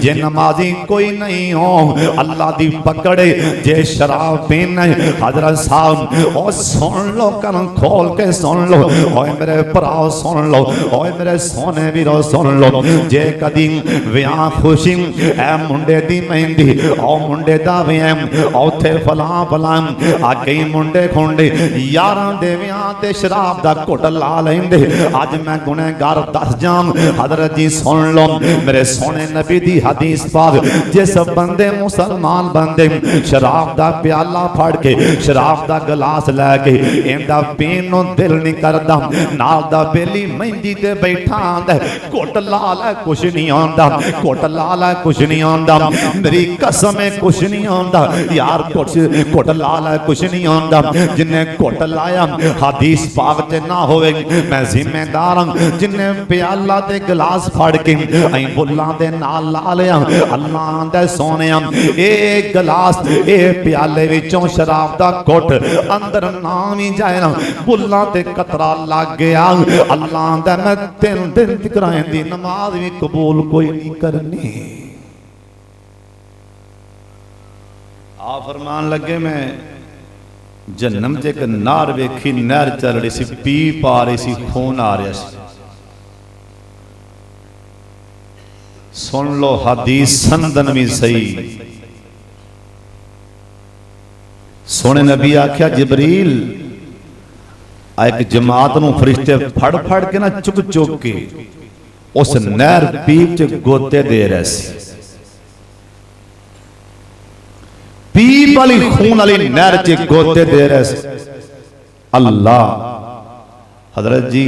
जे नमाजी कोई नहीं हो अल्लाह दी पकड़े, जे शराब पीना हजरत साहब और सुन लो कन खोल के सुन लो, ओए मेरे भराओ सुन लो, ओए मेरे सोने वीरो सुन लो। जे कदी विआह खुशी ए मुंडे दी मेहंदी ओ मुंडे दा विआह उथे फलां फलां आ कई मुंडे खुंडे यारां दे विआह ते शराब दा घुट ला लेंदे। अज मैं गुनहगार दस जाम हजरत जी सुन लो मेरे सोने नबी दी हदीस पाक, जिस बंदे मुसलमान बंदे शराब दा प्याला फड़ के शराब दा गिलास लैके इंदा पीन नूं दिल नहीं करदा, नाल दा बेली मेहंदी ते बैठा आंदा घुट ला लै कुछ नहीं आंदा, घुट ला लै कुछ नहीं आंदा, मेरी कसम है कुछ नहीं आंदा यार, घुट ला लै कुछ नहीं आंदा। जिन्हें घुट लाया हदीस पाक च ना होवे मैं जिम्मेदार हां, जिन्हें प्याला ते गिलास फड़ के अई बुल्लां दे नाल ला लिया अल्लाह आंदा सोनिया ए गिलास ए प्याले विचों शराब दा घुट अंदर ना भी जाए ना बुल्ला ते कतरा लग गया अल्लाह आंदा मैं 3 दिन तकराएं दी नमाज भी कबूल कोई नहीं करनी। आ फरमान लगे मैं जन्नम च एक नार वेखी, नहर चल रही सी, पी पा रही सी, खून आ रहा सी। सुन लो हदीस संदन भी सही। सोने नबी आख्या जिबरील एक जमात नूं फरिश्ते फड़ फड़ के ना चुक चुक के उस नहर पीप च गोते दे रहे सी। पीप वाली खून वाली नहर च गोते दे रहे सी। अल्लाह हजरत जी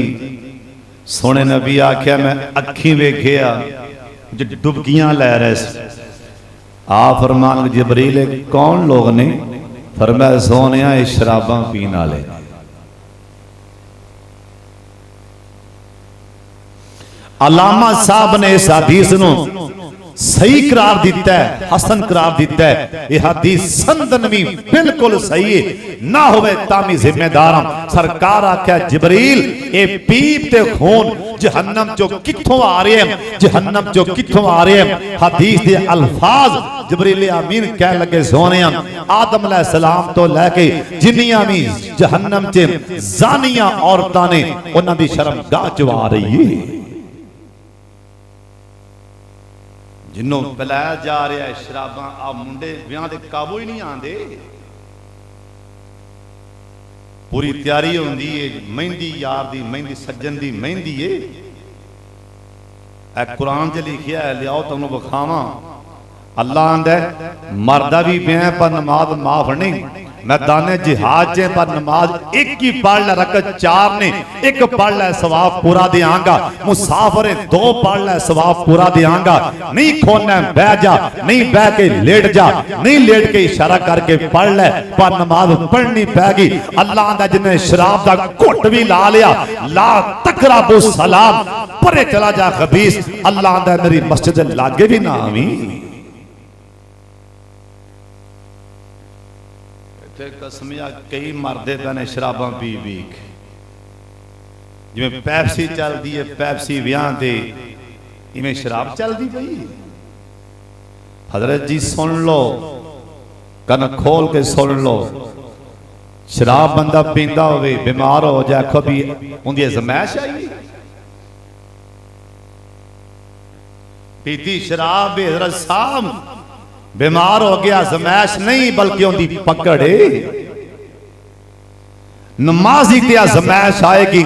सोने नबी आख्या मैं अखी वेखिया जो डुबकियां लै रहे सी। आ फरमान जिबरील कौन लोग ने? फरमाया सोनिया शराबां पीने वाले। अलामा साहब ने इस हदीस नूं सही करार दिता है, हसन करार दिता है। यह हदीस संदन भी बिल्कुल सही है, ना होवे तामी जिम्मेदार हां। सरकार आख्या जिबरील ए पीप ते खून जहन्नम चो कित्थों आ रहे हैं, जहन्नम चो कित्थों आ रहे हैं। हदीस दे अल्फाज जिबरील अमीन कह लगे सोने आदम अलैहिस्सलाम तो लैके जिन्नियां भी जहन्नम च जानियां औरतां ने उन्हां दी शर्मगाह च आ रही है। जिन्हों पिलाया जा रहा है शराबां, आ मुंडे विआह दे काबू ही नहीं आंदे। पूरी तैयारी होंदी है, मेहंदी यार दी मेहंदी सज्जन दी मेहंदी है। ए कुरान च लिखिया है, लियाओ तुहानू विखावां। अल्लाह आंदा मरदा भी ब्याह पर नमाज माफ नहीं, मैदाने जिहाद च पर नमाज एक ही पढ़ लै, रकत 4 ने एक पढ़ लै सवाब पूरा देंगा। मुसाफिर 2 पढ़ लै सवाब पूरा देंगा। नहीं खोना बह जा, नहीं बह के लेट जा, नहीं लेट के इशारा करके पढ़ लै, पर नमाज पढ़नी पैगी। अल्लाह आंदा जिन्हें शराब का घुट भी ला लिया, ला तकराबु सलाम, परे चला जा खबीस। अल्लाह आंदा मेरी मस्जिद लागे भी ना आवी। कसमिया कई मरदे पे ने शराबां पी पी के, जिवें पैप्सी चलती है, पैप्सी विआह ते इवें शराब चलती पई। हजरत जी सुन लो, कन खोल के सुन लो। शराब बंदा पींदा होवे बीमार हो जाए, आखो भी उनकी अजमाइश आई। पीती शराब हजरत साहब बीमार हो गया, अजमाइश नहीं बल्कि उनकी पकड़े। नमाजी ते अजमाइश आएगी,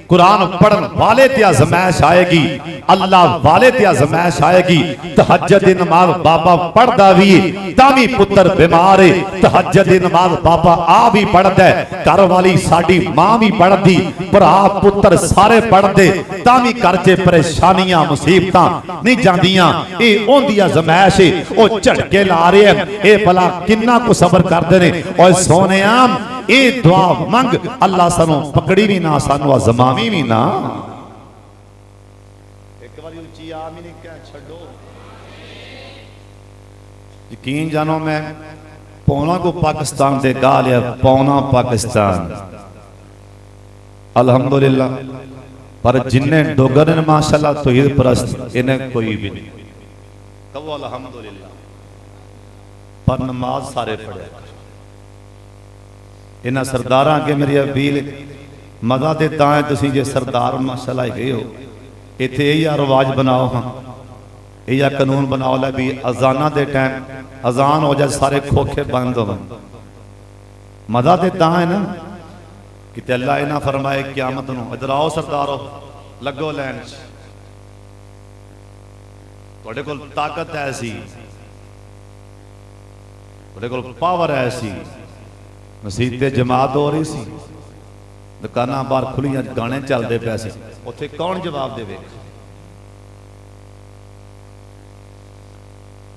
कुरान पढ़न वाले ते आजमाइश आएगी, अल्लाह वाले ते आजमाइश आएगी। तहज्जुद दी नमाज बाबा पढ़दा भी तावी पुत्र बीमार है, तहज्जुद दी नमाज बाबा आ भी पढ़दा है, घर वाली साडी मां भी पढ़दी, भरा पुत्र सारे पढ़दे, तावी घर च परेशानियां मुसीबतां नहीं जांदियां। ए ओंदी आजमाइश है, ओ झटके ला रहे हैं, ए भला किन्ना को सबर करदे ने। ओए सोनिया ए दुआ मंग, अल्लाह सानू पकड़ी भी ना, सानू आजमावी भी ना। एक बारी उच्ची आमीन कह छड़ो। यकीन जानो मैं पौना को पाकिस्तान से गा लिया, पौना पाकिस्तान अल्हम्दुलिल्लाह। पर जिन्ने डोगर ने माशाल्लाह तौहीद परस्त इन्हें कोई भी नहीं कहो अल्हम्दुलिल्लाह। पर नमाज सारे पढ़े इन्हां सरदारां अगे मेरी अपील मजा ते तां है तुसीं जे सरदार माशाल्लाह गए हो, इत्थे यह रिवाज बनाओ, हाँ यह कानून बनाओ लै भी अजाना दे टाइम अजान हो जाए सारे खोखे बंद हो। मजा ते तां है ना कि अल्लाह इन्हां फरमाए क़यामत नूं इधर आओ सरदारो लगो लैन, तुहाडे कोल ताकत है सी, तुहाडे कोल पावर है सी, मसीत ते जमात हो रही सी, दुकाना बाहर खुलियां गाने चलते पे सी, उत्थे कौन जवाब देवे।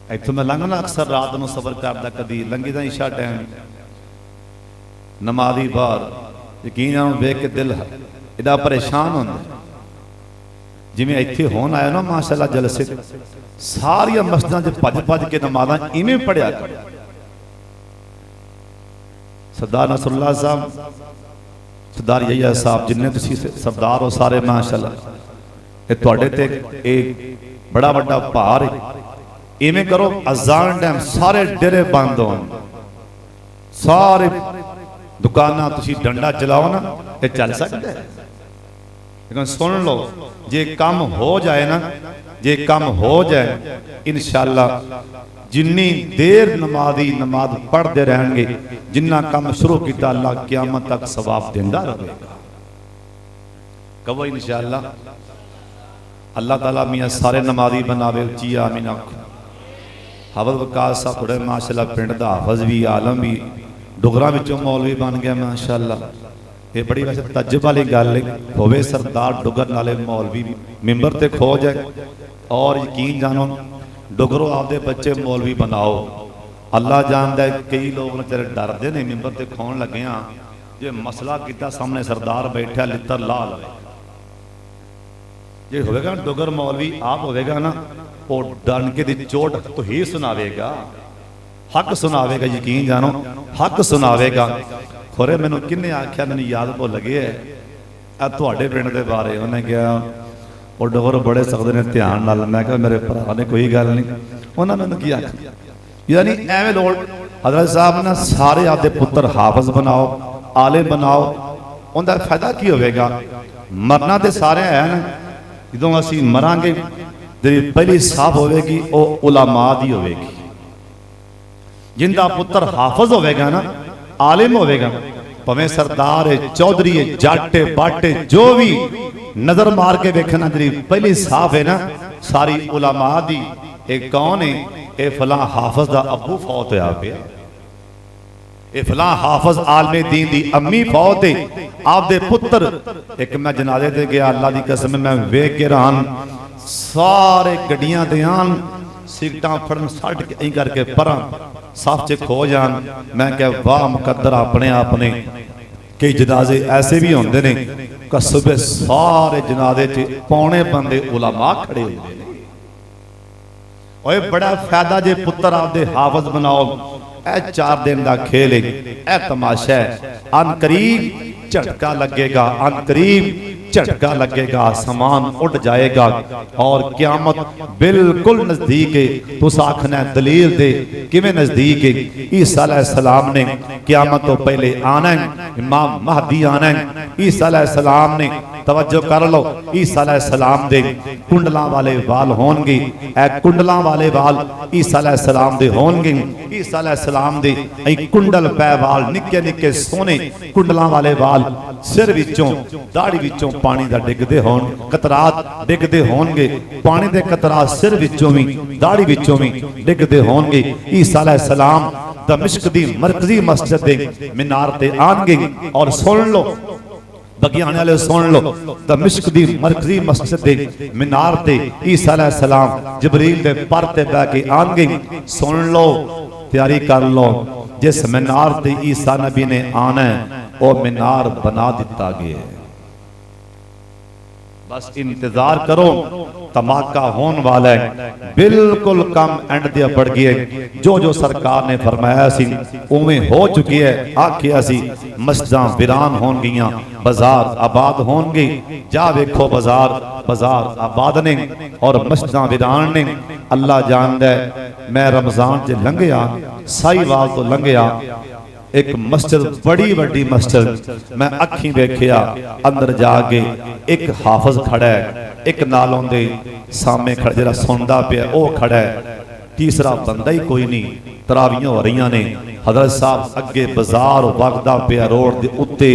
इत्थों मैं लंघना अक्सर रात को सबर करता, कदी लंघी दा इशा टाइम नमाजी बाहर, यकीन वेख के दिल इदा परेशान होंदा। जिवें इत्थे होन आया ना माशाअल्लाह जलसे, सारिया मस्जिदां च भज भज के नमाज़ां इवें पढ़िया कर। सरदार नसरुल्लाह साहब, सरदार यहिया साहब, जिन्ने तुसीं सरदार हो सारे माशाअल्लाह, ये तुहाडे ते एक बड़ा वड्डा भार है। इवें करो अजान टाइम सारे डेरे बंद हो, सारे दुकाना तुसीं डंडा चलाओ ना, ये चल सकता है। लेकिन सुन लो, जे काम हो जाए ना, जे काम हो जाए इंशाअल्लाह जिन्नी देर नमाजी नमाज पढ़ते रहेंगे, जिन्ना काम शुरू किया अल्लाह क़यामत तक सवाब देंदा रहेगा। कहो इंशाअल्लाह। अल्लाह ताला मियां सारे नमाजी बनावे, उच्ची आमीन आखो। हाफिज़ वकास साहब थोड़े माशाअल्लाह पिंड दा हाफिज़ भी, आलम भी, डुगरा विचों मौलवी बन गया माशाअल्लाह। ये बड़ी वैसे तज्जुब वाली गल है, होवे सरदार डुगर नाले मौलवी मिंबर ते खो जाए। और यकीन जानो डुगरो आपदे बच्चे मौलवी बनाओ, अल्लाह जानदा है कई लोग तेरे डरदे ने मिंबर ते खोन लगे हाँ, जे मसला किया सामने सरदार बैठा लित्तर ला लवे। जे होवेगा डुगर मौलवी आप होवेगा ना, वो डनके दी चोट तो ही सुनावेगा, हक सुनावेगा, यकीन जानो हक सुनावेगा। खोरे मैनू किन्ने आख्या, मैनू याद भुल गया है तुहाडे पिंड दे बारे, उन्हें कहा और डोगर बड़े सकते ने ध्यान नाल। मैं कहा मेरे भरा ने कोई गल नहीं, उन्हें मैनू की आख्या, यानी एवें लोग हजरत साहब ना सारे आपदे पुत्र हाफिज बनाओ, आले बनाओ, उनका फायदा की होवेगा। मरना तो सारे है ना, जो असी मरांगे जी पहली साफ होगी वो उलमा दी होगी। जिंदा पुत्र हाफिज होगा ना, आलिम होगा, भावें सरदार है, चौधरी है, जट है, बट है, जो भी नजर मार के देखना जी पहली साफ है ना, सारी उलमा दी। एक कौन है, ये फलां हाफिज दा अबू फौत होया पिया, ये फलां हाफिज आलमे दीन दी अम्मी फौत है, आपदे पुत्र। एक मैं जनाजे ते गया, अल्लाह दी कसम मैं वेख के रहन, सारे गड्डियां दे आन, सिगटां फड़न सट के ऐं करके परां साफ च खो जान। मैं क्या वाह मुकद्दर अपने आपने। कई जनाजे ऐसे भी होंदे ने कि सुबह सारे जनाजे च पौने बंदे उलमा खड़े होंदे ने। ओए बड़ा फायदा जे पुत्र आपदे हाफिज बनाओ, ए 4 दिन का खेल है, ए तमाशा है। अन करीब झटका लगेगा, अन करीब झटका लगेगा, आसमान उठ जाएगा और क़यामत बिल्कुल नजदीक है। तुस आखना दलील दे किवें नजदीक है। ईसा अलैहिस्सलाम ने क़यामत तो पहले आना है, इमाम महदी आना है। ईसा अलैहिस्सलाम ने तवज्जो कर लो, ईसा अलैहिस्सलाम दे कुंडलां वाले वाल होणगे, ए कुंडलां वाले वाल ईसा अलैहिस्सलाम दे होणगे। ईसा अलैहिस्सलाम दे कुंडल पै वाल निक्के निक्के सोने कुंडलां वाले वाल, सिर विचों दाढ़ी विचों पानी दा डिगदे होण, कतरात डिगदे होणगे, पानी दे कतरात सिर विचों भी दाढ़ी विचों भी डिगदे होणगे। ईसा अलैहिस्सलाम दमिश्क दी मरकजी मस्जिद दे मीनार ते आणगे और सुन लो बगियाने वाले सुन लो, दमिश्क दी मरकजी मस्जिद दे मीनार ते ईसा अलैहिस्सलाम जिब्रील दे पर ते बैठ के आणगे। सुन लो, तैयारी कर लो, जिस मीनार ते ईसा नबी ने आना है वो मीनार बना दिता गया है। बस इंतजार करो, धमाका होने वाला है, बिल्कुल कम एंड दिया बढ़ गई है। जो जो सरकार ने फरमाया सी उवें हो चुकी है। आखिया सी मस्जिदां वीरान होन गियां, बाजार आबाद होंगे। जा वेखो बाजार बाजार आबाद ने और मस्जिदां वीरान ने। अल्लाह जानदा है, मैं रमजान च लंघिया, साहिवाल तो लंघिया, एक मस्जिद बड़ी वड्डी मस्जिद मैं अखी वेखिया, अंदर जाके एक हाफज खड़ा है, एक नालों दे सामने खड़ा जरा सुनदा पिया वो खड़ा है, तीसरा बंदा ही कोई नहीं। तरावियां हो रही ने, हजरत साहब अगे बाजार वगदा पिया, रोड के उत्ते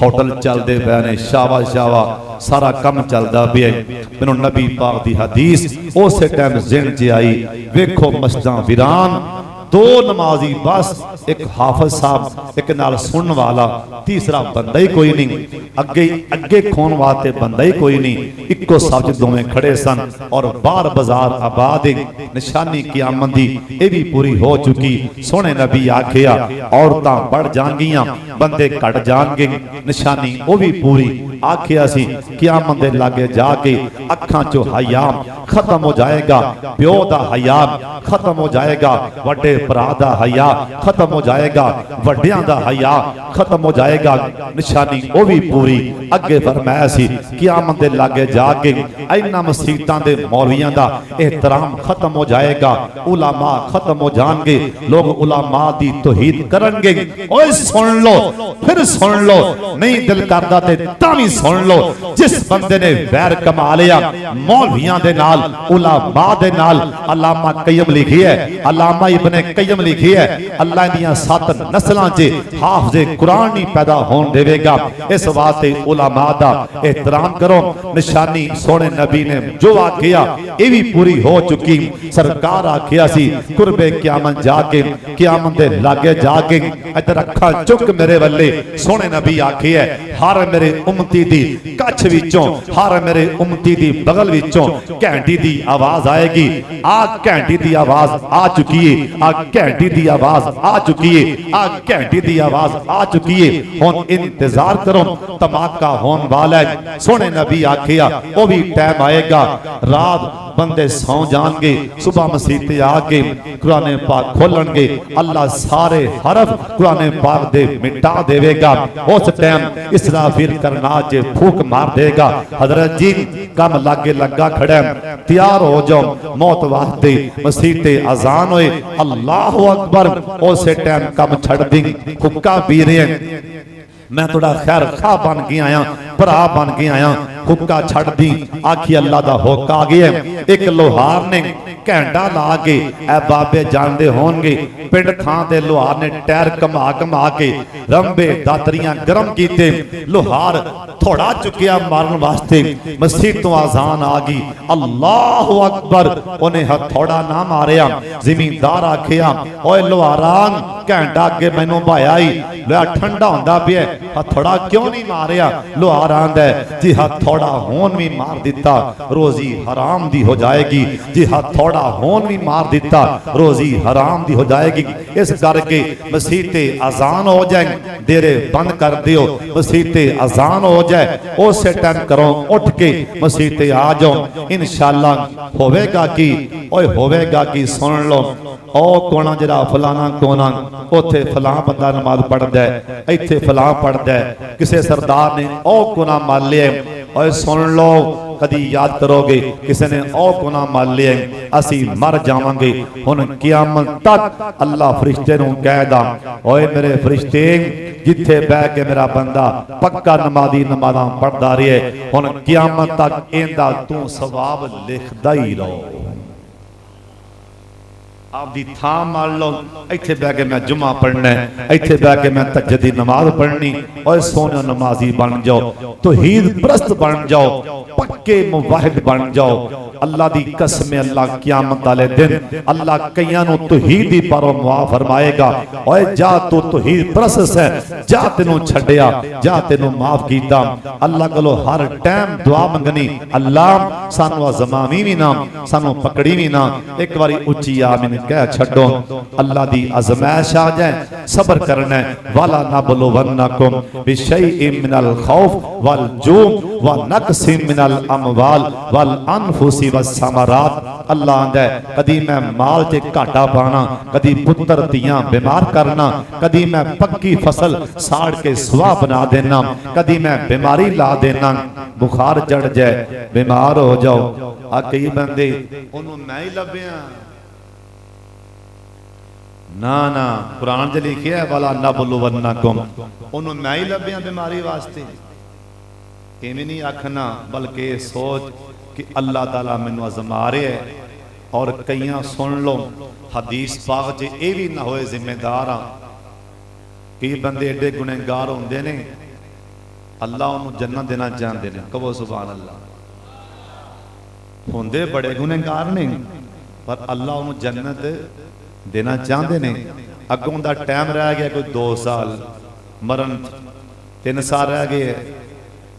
होटल चलते पे ने, शावा शावा सारा कम चलता पिया। मैनूं नबी पाक दी हदीस उस टाइम ज़हन च आई, वेखो मस्जिदां वीरान, दो नमाजी बस, एक हाफिज साहब, एक नाल सुनने वाला, तीसरा बंदा ही कोई नहीं, अगे अगे खोन वास्ते बंदा ही कोई नहीं। इको सब्ज दोवें खड़े सन और बाहर बाजार आबाद, निशानी क़यामत दी ये भी पूरी हो चुकी। सोने नबी आखिया औरतां बढ़ जाणगियां, बंदे घट जाणगे, निशानी वो भी पूरी। आखिया सी क़यामत दे लागे जाके अखां चो हया खत्म हो जाएगा, प्यो दा हया खत्म हो जाएगा, वड्डे भरा दा हया खत्म हो जाएगा, वड्डियां दा हया खत्म हो जाएगा, निशानी वो भी पूरी। अगे फरमाया सी क़यामत दे लागे जाके इन्हां मसीतां दे मौलवियां दा एहतराम खत्म हो जाएगा, उलमा खत्म हो जाएंगे, लोग उलमा दी तौहीद करनगे। ओए सुन लो, फिर सुन लो, नहीं दिल करदा ते तां सुन लो। जिस बंदे ने वैर कमा लिया मौलवियां दे नाल, उलमा दे नाल, अल्लामा कय्यम लिखी है, अल्लामा इब्ने कय्यम लिखी है, अल्लाह दियां 7 नस्लां च हाफिज़े कुरान नहीं पैदा होन देवेगा। इस वास्ते उलमा दा एहतराम करो। निशानी सोने नबी ने जो आखिया ये भी पूरी हो चुकी। सरकार आखिया सी कुर्बे क़यामत जाके, क़यामत दे लागे जाके इधर अखां चुक मेरे वल्ले, सोने नबी आखिया हर मेरे उम्मती दी कच्छ विचों, हर मेरे उम्मती दी बगल विचों घंटी दी आवाज आएगी। आ घंटी दी आवाज आ चुकी है, आ घंटी दी आवाज आ चुकी है, आ घंटी दी आवाज आ चुकी है। हुण इंतजार करो, धमाका होने वाला है। सोने नबी आखिया वो भी टाइम आएगा, रात बंदे सौ जाएंगे, सुबह मसीते आके कुरान पाक खोलणगे, अल्लाह सारे हरफ कुरान पाक दे मिटा देवेगा। उस टाइम इसराफिल करनाच फूक मार देगा। हजरत जी कम लागे लगा खड़ा, तैयार हो जाओ मौत वास्ते। मसीते अजान होए, अल्लाह अकबर, उस टाइम कम छड़ दी, हुक्का पी रहे हैं, मैं थोड़ा खैर खा बन के आया, भरा बन के आया, हुक्का छड़ दी। आखी अल्लाह दा हुक्का आ गया। एक लोहार ने घंटा ला के, ए बाबे जानते होंगे, पिंड थां ते लोहार ने टायर घमा घमा के रंबे दातरियां गर्म कीते, लोहार थोड़ा चुकिया मारन वास्ते। मस्जिद तो आजान आ गई, अल्लाह अकबर, उन्हें हथौड़ा ना मारिया। जिमींदार आखिया ओए लोहारान घंटा अगे मैनू भाया ही लोहा ठंडा होंदा पिया, हथौड़ा क्यों नहीं मारिया? लोहार आंदा जी हथौड़ा होन भी मार दिता रोजी हराम दी हो जाएगी, जी हथौड़ा होन भी मार दिता रोजी हराम दी हो जाएगी। इस करके मसीते अजान हो जाए, देरे बंद कर दियो, मसीते अजान हो जाए उस टाइम करो उठ के मसीते आ जाओ, इंशाअल्लाह होवेगा कि ओए होवेगा कि सुन लो। ओ कोना जरा फलाना कोना, उथे फलां बंदा नमाज पढ़दा है, इत्थे फलां पढ़दा है, किसी सरदार ने ओ कोना मान लिया। और सुन लो कदी याद करोगे किसी ने ओ गुनाह मान लिया असी मर जावांगे। हुण क़यामत तक अल्लाह फरिश्ते नूं कहदा ओए मेरे फरिश्ते जिथे बह के मेरा बंदा पक्का नमाजी नमाज़ां पढ़दा रहे हुण क़यामत तक इंदा तू सवाब लिखदा ही रहो। आपकी थां मान लो इत्थे बह के मैं जुमा पढ़ना है, इत्थे बह के मैं तहज्जुद दी नमाज पढ़नी और सोने नमाजी बन जाओ, तौहीद परस्त बन जाओ, पक्के मुवाहिद बन जाओ। अल्लाह दी कसम अल्लाह क़यामत वाले दिन अल्लाह कईयां नूं तौहीद दी पारों मुआफ फरमाएगा ओए जा तू तौहीद परस्त है, जा तेनों छड्डिया, जा तेनों माफ कीता। अल्लाह कोलों हर टाइम दुआ मंगनी अल्लाह सानू आज़मावी भी ना, सानू पकड़ी भी ना। एक बारी उच्ची आमीन कह छड्डो। अल्लाह दी आज़माइश आ जाए सब्र करना है। वाला नबलुवन्नकुम बिशैइन मिनल खौफ वल जू व नक्सिम मिनल अमवाल वल अनफुसी वस्समरात। अल्लाह आंदा है कदी मैं माल च घाटा पाना, कदी पुत्र धीआं बीमार करना, कदी मैं पक्की फसल साड़ के सुहा बना देना, कदी मैं बीमारी ला देना, बुखार चढ़ जाए बीमार हो जाओ। आ कई बंदे ओनू मैं ही लभ्या ना ना कुरान च लिखिया है वाला नबलुवन्नकुम, ओनू मैं ही लभ्या बीमारी वास्ते। इवें नहीं आखना बल्कि सोच कि अल्लाह ताला मैनू आजमा रहा है। और कईयां सुन लो हदीस पाक च यह भी ना होए जिम्मेदार हाँ। कई बंदे एडे गुनहगार होंदे ने अल्लाह उन्होंने जन्नत देना चाहते हैं। कहो सुभान अल्लाह। होंदे बड़े गुनहगार ने पर अल्लाह उन्होंने जन्नत देना चाहते हैं। अगों का टाइम रह गया कोई 2 साल, मरण 3 साल रह गए,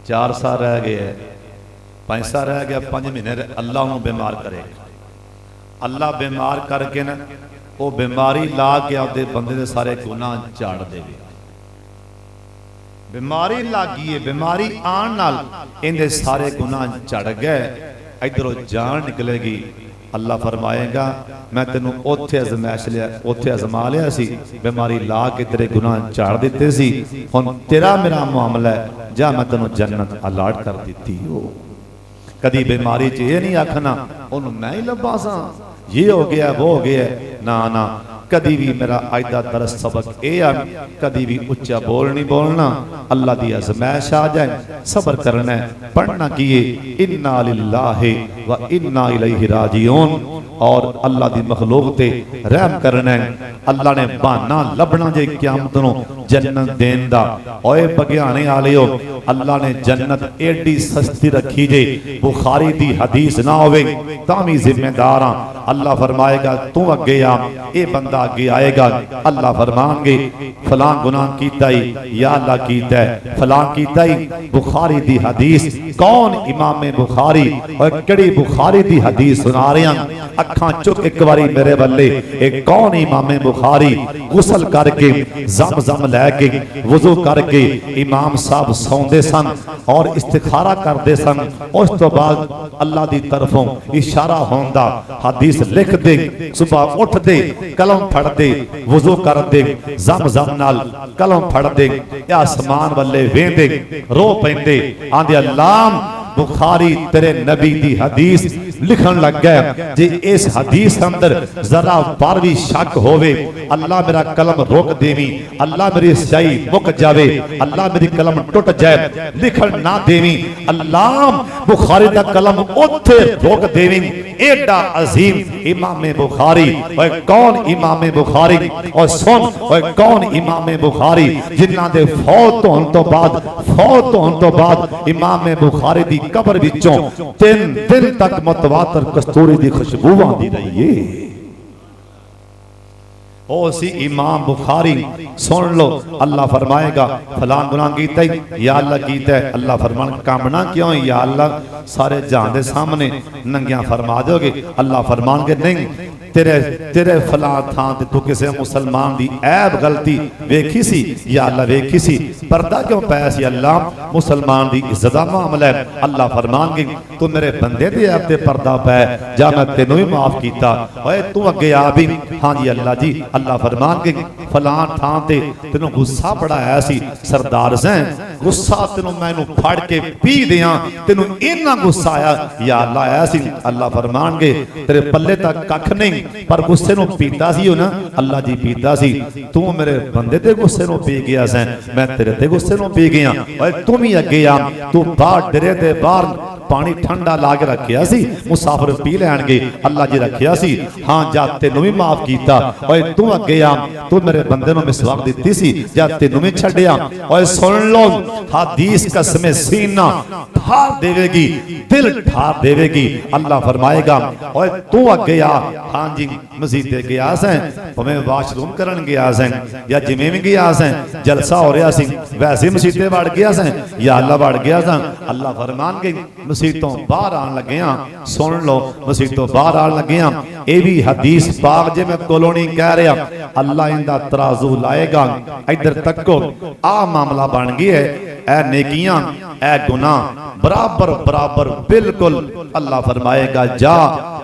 4 साल रह गए, 5 साल रह गया, 5 महीने अल्लाह उन्होंने बीमार करेगा। अल्लाह बीमार करके ना वो बीमारी ला के आपके बंदे के सारे गुनाह झाड़ देगा। बीमारी लगी है, बीमारी आन नाल इनके सारे गुनाह झड़ गए, इधरों जान निकलेगी। अल्लाह फरमाएगा मैं तेनों उत्थे आजमाइश लिया, उत्थे आजमा लिया सी, बीमारी ला के तेरे गुनाह झाड़ दिते सी, हुण तेरा मेरा मामला है, जा मैं तेनों जन्नत अलाट कर दी हो। कदी बीमारी च ये नहीं आखना उन्होंने मैं ही लब्बा सा, ये हो गया वो हो गया, ना ना। कदी भी मेरा अज का दरस सबक यह है कदी भी उच्चा बोल नहीं बोलना। अल्लाह की आजमाइश आ जाए सबर करना है। पढ़ना की इन्ना लिल्लाहि व इन्ना इलैहि राजिऊन और अल्लाह की मखलूक ते रहम करना है। अल्लाह ने बहाना लभना जे क़यामत नूं जन्नत देन दा। ओए बगियाने वालियो अल्लाह ने जन्नत एडी सस्ती रखी जे बुखारी दी हदीस ना होवे तां भी जिम्मेदार हां। अल्लाह फरमाएगा तू अगे आ, ये बंदा अगे आएगा। अल्लाह फरमाएंगे फलां गुनाह कीता ही या अल्लाह कीता है, फलां कीता ही। बुखारी दी हदीस कौन इमाम बुखारी और केड़ी बुखारी दी हदीस सुना रहे हैं। अखां चुक एक बारी मेरे बल्ले एक कौन इमाम बुखारी गुसल करके जम लैके वजू करके इमाम साहब सौंदे सन और इस्तिखारा करते सन। उस तो बाद अल्लाह की तरफों इशारा होंदा हदीस लिख दे, सुबह उठ दे कलम फड़ दे, वजू कर दे, जम नाल कलम फड़ दे, आसमान वाले वेंदे रो पेंदे आंदे अल्लाह बुखारी तेरे नबी दी हदीस लिखन लग गए। जे इस हदीस अंदर जरा पर भी शक होवे अल्लाह मेरा कलम रोक देवी, अल्लाह मेरी स्याही मुक जावे, अल्लाह मेरी कलम टूट जाए, लिखन ना देवी, अल्लाह बुखारी दा कलम उथे रोक देवी। एडा अजीम इमाम बुखारी। और कौन इमाम बुखारी और सुन और कौन इमाम बुखारी जिन्हां दे फौत होने तो बाद इमाम बुखारी दी कब्र विचों 3 दिन तक मुतवातर कस्तूरी दी खुशबू आंदी रही है। ओ सी इमाम बुखारी। सुन लो अल्लाह फरमाएगा फलां गुनाह कीता ही या अल्लाह कीता है। अल्लाह फरमान कामना क्यों या अल्लाह सारे जहां दे सामने नंगियां फरमा दोगे। अल्लाह फरमान के नहीं तेरे तेरे फलां थां ते तू किसी मुसलमान दी ऐब गलती वेखी सी या अल्लाह वेखी सी पर्दा क्यों पाया सी अल्लाह मुसलमान दी इज्जत दा मामला है अल्लाह फरमानगे तू मेरे बंदे दे ऐब ते पर्दा पाया जा मैं तेनू भी माफ कीता ओए तू अगे आ भी हां जी अल्लाह फरमानगे फलां थां ते तेनू गुस्सा बड़ा आया सी सरदार सैं गुस्सा तेनू मैनू फड़ के पी दियां तेनू इन्ना गुस्सा आया या अल्लाह आया सी अल्लाह फरमानगे तेरे पल्ले तक कख नहीं पर गुस्से नू पीता सी हो ना अल्लाह जी पीता सी तू मेरे बंदे ते गुस्से नू पी गया सैं मैं तेरे ते गुस्से नू पी गया ओए तू भी अगे आ तू बाहर डरे ते बाहर पानी ठंडा ला के रखिया सी मुसाफिर पी लैणगे अल्लाह जी रखिया सी हां जा तेनू भी माफ कीता ओए तू अगे आ तू मेरे बंदे नू मिसवाक दित्ती सी जा तेनू भी छड्डिया ओए सुन लो हदीस कसम सीना ठार देवेगी दिल ठार देवेगी अल्लाह फरमाएगा ओए तू अगे आ हां जी मस्जिद गया सैं भावें वाशरूम करन गया सैं या जिवें भी गया सैं जलसा हो रहा सी वैसे मस्जिद वड़ गया सैं या अल्लाह वड़ गया सैं अल्लाह फरमानगे मस्जिद तो बाहर आन लगे सुन लो मस्जिद तो बाहर आन लगे ये भी हदीस पाक जे मैं कोलों नहीं कह रहा अल्लाह इनका तराजू लाएगा इधर तको आ मामला बन गया है ए नेकियां ए गुनाह बराबर बराबर बिल्कुल अल्लाह फरमाएगा जा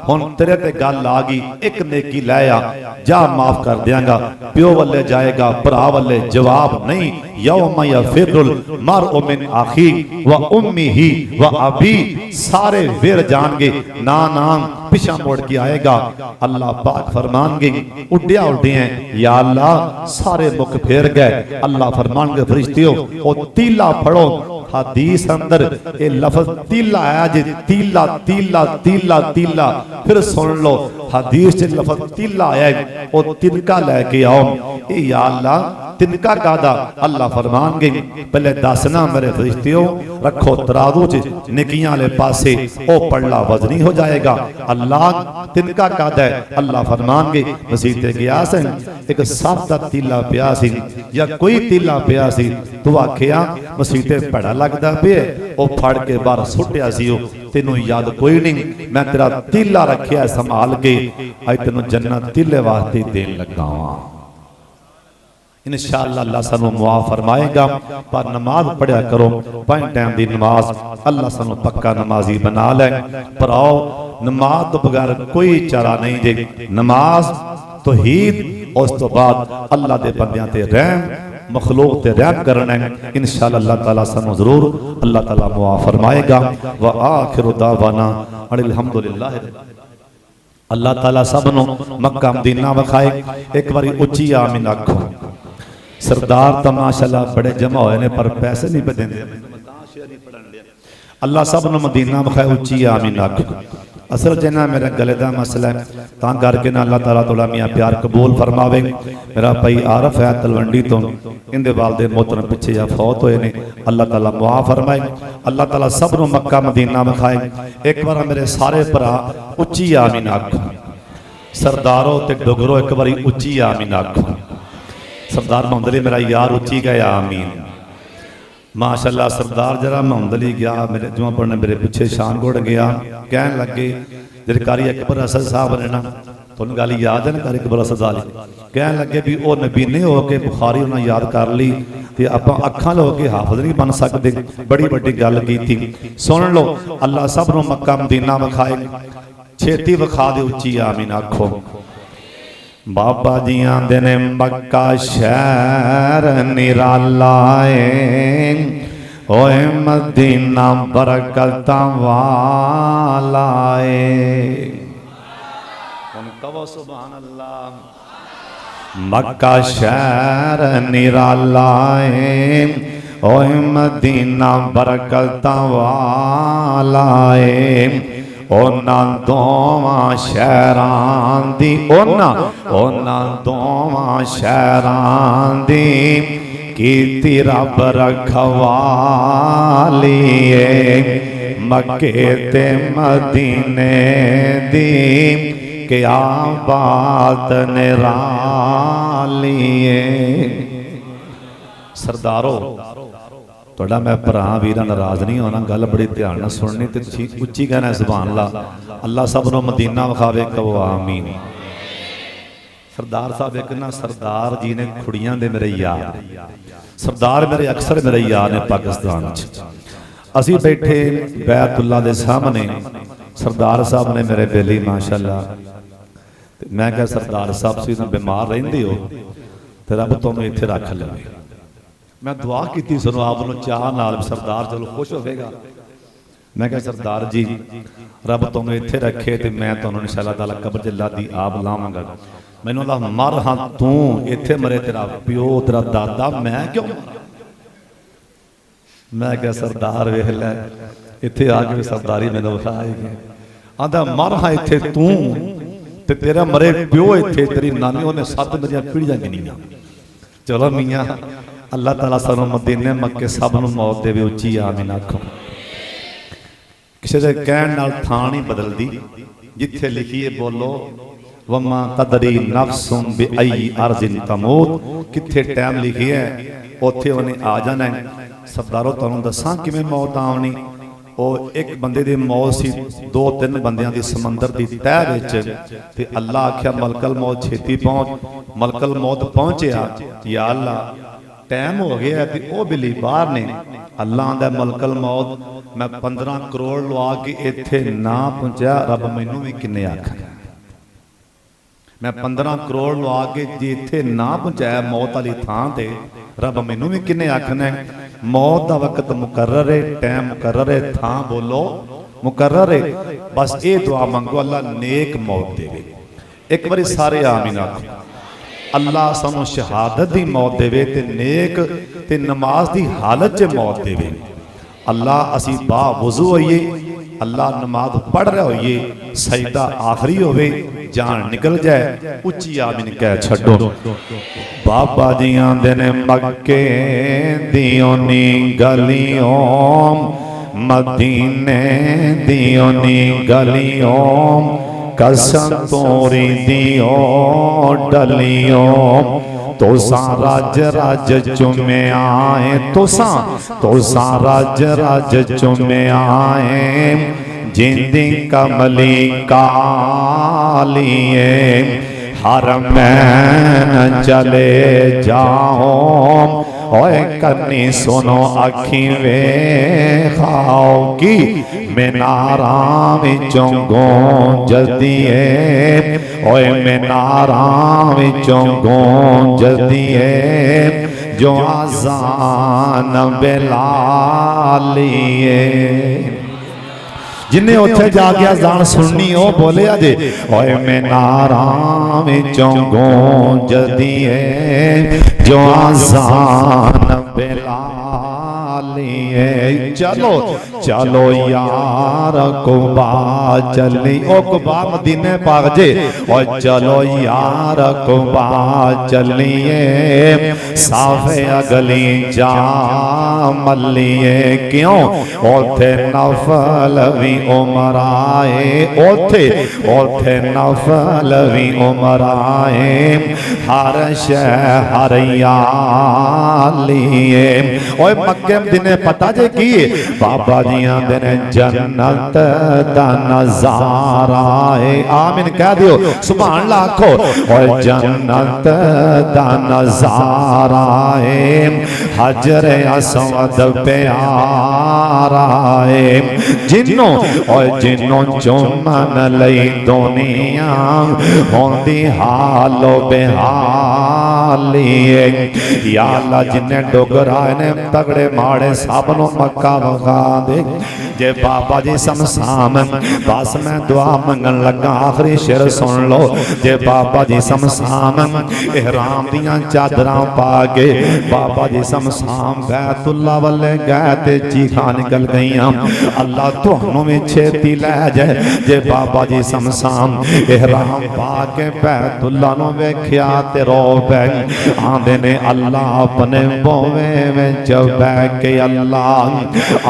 हुण तेरे ते गल आ गई एक नेकी लै आ जा माफ कर देंगा प्यो वाले जाएगा भरा वाले जवाब नहीं यौम यफिरुल मरउ मिन अखी व उम्मिही व अबी सारे फिर जाएंगे ना नाम पिछा मुड़ के आएगा अल्लाह पाक फरमानगे उड्डिया उड्डिया या अल्लाह सारे मुख फेर गए अल्लाह फरमानगे फरिश्तियों ओ तीला पढ़ो हदीस अंदर ये लफ्ज तीला आया जी तीला तीला तीला तीला फिर सुन लो हदीस च लफ्ज तीला आया ओ तिनका लेके आओ ए या अल्लाह तिनका कादा अल्लाह फरमानगे पहले दसना मेरे फरिश्तियों रखो तराजू च नेकियां वाले पासे ओ पड़ला वजनी हो जाएगा अल्लाह तिनका कादा है अल्लाह फरमानगे मस्जिद ते गया सी एक साफ दा तीला पिया सी या कोई तीला पिया सी तू आखिया मस्जिद ते भड़ा लगदा पे ओ फड़ के बाहर सुटिया सी तेनू याद कोई नहीं मैं तेरा तीला रखिया संभाल के अज तेनू जन्नत तीले वास्ते देन लगा वां इंशाअल्लाह अल्लाह सानू मुआफ फरमाएगा पर नमाज पढ़िया करो 5 टाइम दी नमाज अल्लाह सानू पक्का नमाजी बना ले पर आओ नमाज तो बगैर कोई चारा नहीं जे नमाज तौहीद उस तो बाद अल्लाह दे बंदियां ते रहम मखलूक ते रहम करना है इंशाअल्लाह अल्लाह ताला सानू जरूर अल्लाह ताला मुआफ फरमाएगा व आखिरु दावाना अल्हम्दुलिल्लाह अल्लाह ताला सबनों मक्का मदीना विखाए एक बारी उच्ची आमीन आखो सरदार तो माशाअल्लाह बड़े जमा होए ने पर पैसे नहीं पे देंदे अल्लाह सबनों मदीना विखाए उच्ची आमीन आखो असल जना मेरा गले का मसला है तां करके ना अल्लाह ताला तोला मियां प्यार कबूल फरमावे मेरा भाई आरफ है तलवंडी तो इनके वालदे मोहतरम पिछे या फौत होए ने अल्लाह ताला मुआफ फरमाए अल्लाह ताला सबनों मक्का मदीना विखाए एक बार मेरे सारे भरा उच्ची आमीन आखो सरदारों ते डोगरो एक बारी उच्ची आमीन आखो सरदार मोहम्मद अली मेरा यार उच्ची गया आमीन माशाअल्लाह सरदार जरा मोहम्मद अली गया मेरे जुआ पढ़ने मेरे पीछे शानगुड़ गया कहन लगे जेडे कारी अकबर असद साहब ने ना तुहानू गल याद है ना कारी अकबर असद वाली कहन लगे भी वो नबीने हो के बुखारी उन्हें याद कर ली ते आपां अखां लो के हाफिज नहीं बन सकते बड़ी बड़ी गल कीती सुन लो अल्लाह सबनों मक्का मदीना विखाए छेती विखा दे उच्ची आमीन आखो बाबा जी आंदे ने मक्का शहर निराला है ओए मदीना बरकतां वाला है कहो सुभान अल्लाह मक्का शहर निराला है ओए मदीना बरकतां वाला है ओना दोवां शहरां दी ओना दोवां शहरां दी कीती रब रखवाली मक्के ते मदीने दी क्या बात निराली सरदारो थोड़ा मैं भरा वीर नाराज नहीं होना गल बड़ी ध्यान नाल सुननी ते उच्ची कहना सुभान अल्लाह अल्लाह सबनों मदीना विखावे कहो आमीन सरदार साहब एक ना सरदार जी ने कुड़ियां दे मेरे यार, सरदार मेरे अक्सर मेरे यार ने पाकिस्तान असी बैठे बैतुल्ला दे सामने, सरदार साहब ने मेरे बेली माशाअल्लाह। मैं क्या सरदार साहब सी बीमार रहिंदे हो ते रब तुहानूं इत्थे रख लवे। मैं दुआ की सुनो आप चाह नाल सरदार चलो खुश होगा। मैं क्या सरदार जी रब तुहानूं इत्थे रखे तो मैं तुहानूं इंशाअल्लाह ताला कब्र च लादी आप लावांगा। मैनूं दा मर हाँ तू इत्थे मरे तेरा प्यो तेरा दादा मैं क्यों मरा। मैं क्या सरदार वेख लै इत्थे आके सरदारी मैनूं विखाई गए। आंदा मर हाँ इत्थे तू ते तेरा मरे प्यो इत्थे तेरी नानी उन्हें 7 मेरियां पीढ़ियां गिनियां। चलो मियाँ अल्लाह ताला सानूं मदीने मक्के सब नूं मौत देवे उच्ची आमीन आखो। किसी के कहण नाल थां नहीं बदलदी, जिथे लिखिए बोलो वमा तदरी नफ्सुम बिअई अर्जिन तमूत, किथे टाइम लिखी है उत्थे उन्हें आ जाना है। सरदारों तुहानूं दसां किवें मौत आवनी। ਉਹ एक बंदे दी मौत सी 2-3 बंदियां दी समंदर दी तह विच ते अल्लाह आख्या मलकल मौत छेती पहुंच। मलकल मौत पहुंचया या अल्लाह टाइम हो गया ते ओ बिल्ली बाहर ने। अल्लाह आंदा मलकल मौत मैं 15 करोड़ लवा के इत्थे ना पहुंचा रब मैनूं भी किन्ने आखना। मैं 15 करोड़ लवा के जे इत्थे ना पहुंचाया मौत वाली थां ते रब मैनूं भी किन्ने आखना। मौत का वक्त मुकर्रर है, टाइम मुकर्रर है, थां बोलो मुकर्रर है। बस ये दुआ मंगो अल्लाह नेक मौत देवे। एक बारी सारे आमीन आखो। अल्लाह सानू शहादत की मौत देवे ते नेक ते नमाज की हालत च मौत देवे। अल्लाह असी बा वुजू होइए, अल्लाह नमाज पढ़ रहे होइए, सजदा आखिरी होवे, जान निकल जाए, उच्ची आमीन कह छड्डो। बाबा जी आंदे ने मक्के दियों नी गलियों, मदीने दियों नी गलियों, कसम तोरी दियों डलियों। तुसां राज राज चुमे आए, तुसां राज राज चुमे आए, जिंदी कमली कालिए हर मैं चले जाओ। ओए कन्नी सुनो अखी वे खाओ की मीनारा विचों गूंजदिए। ओए मीनारा विचों गूंजदिए जो आज़ान बिलालिए। जिन्हें उत्थे जाके अज़ान सुननी हो बोले अजे ओए मीनारा विचों गूंजदिए जो आज़ान बिलालिए। चलो चलो यार कुबा चली, ओ कुबा मदीने पाक जे। और चलो यार कुबा चलिए, साफे अगली जा मलिए। क्यों ओथे नफल भी उमर आए, ओथे नफल भी उमर आए, हर शह हर यालिए। ओए मक्के दिने पता जे की बाबा जी आंदे ने जन्नत दा नजारा है। आमीन कह दियो सुभान अल्लाह आखो। ओए जन्नत दा नजारा है, हजर असवद प्यारा है। जिन्नों ओए जिन्नों चुमन लई दुनिया होंदी हालो बेहाली। या अल्लाह जिन्ने डोगरा ने तगड़े माड़े सब नो मक्का वखा दे। जे बाबा जी समसाम बस मैं दुआ मंगन लगा, आखिरी शेर सुन लो। जे बाबा जी समसाम इहराम दियां चादरां पा के बाबा जी समसाम बैतुल्ला वाले गए ते चीखां निकल गईयां। अल्लाह तुहानू भी छेती लै जाए। जे बाबा जी समसाम इहराम पा के बैतुल्ला नू वेख्या ते रो पै आंदे ने अल्लाह अपने बोवे विच बह के अल्लाह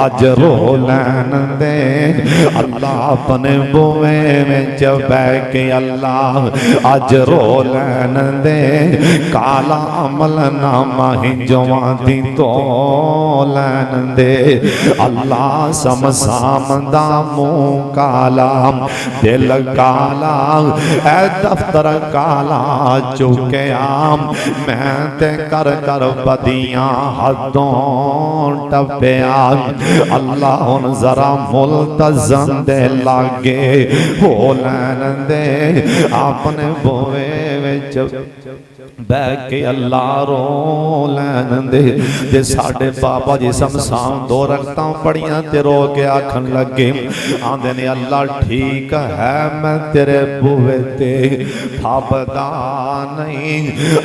अज रो लैन दे, अल्लाह अपने बोवे विच बह के अल्लाह अज रो लैन दे, काला अमल नामा हिंजवां दी तो लैन दे, अल्लाह समसाम दा मुंह काला दिल काला ऐ दफ्तर काला चुके आम मैं ते कर कर बदियां हदों टप्पिया, अल्लाह हुन जरा मुल्तज़म दे लागे हो लैन दे, अपने बोवे विच बह के अल्लाह रो लैन दे। जे साडे बाबा जी समसाम दो रखतां पढ़ियां ते रो के आखन लगे आंदे ने अल्लाह ठीक है मैं तेरे बूहे ते फबदा नहीं,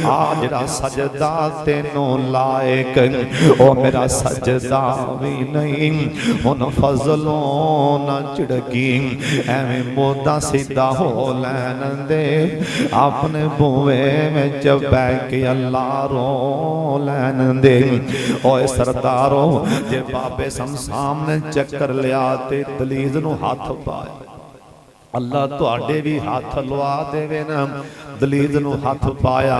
आ जिहड़ा सजदा तेनों लायक ओ मेरा सजदा भी नहीं, हुन फजलों ना झिड़की एवें मोदा सीधा हो लैन दे, अपने बूहे विच बह के अल्लाह रो लैन दे। ओए सरदारो जे बाबे समसाम ने चक्कर लिया ते दलीज नूं हथ पाया, अल्लाह तुहाडे भी हाथ लवा देवे ना, दलीज नूं हाथ पाया।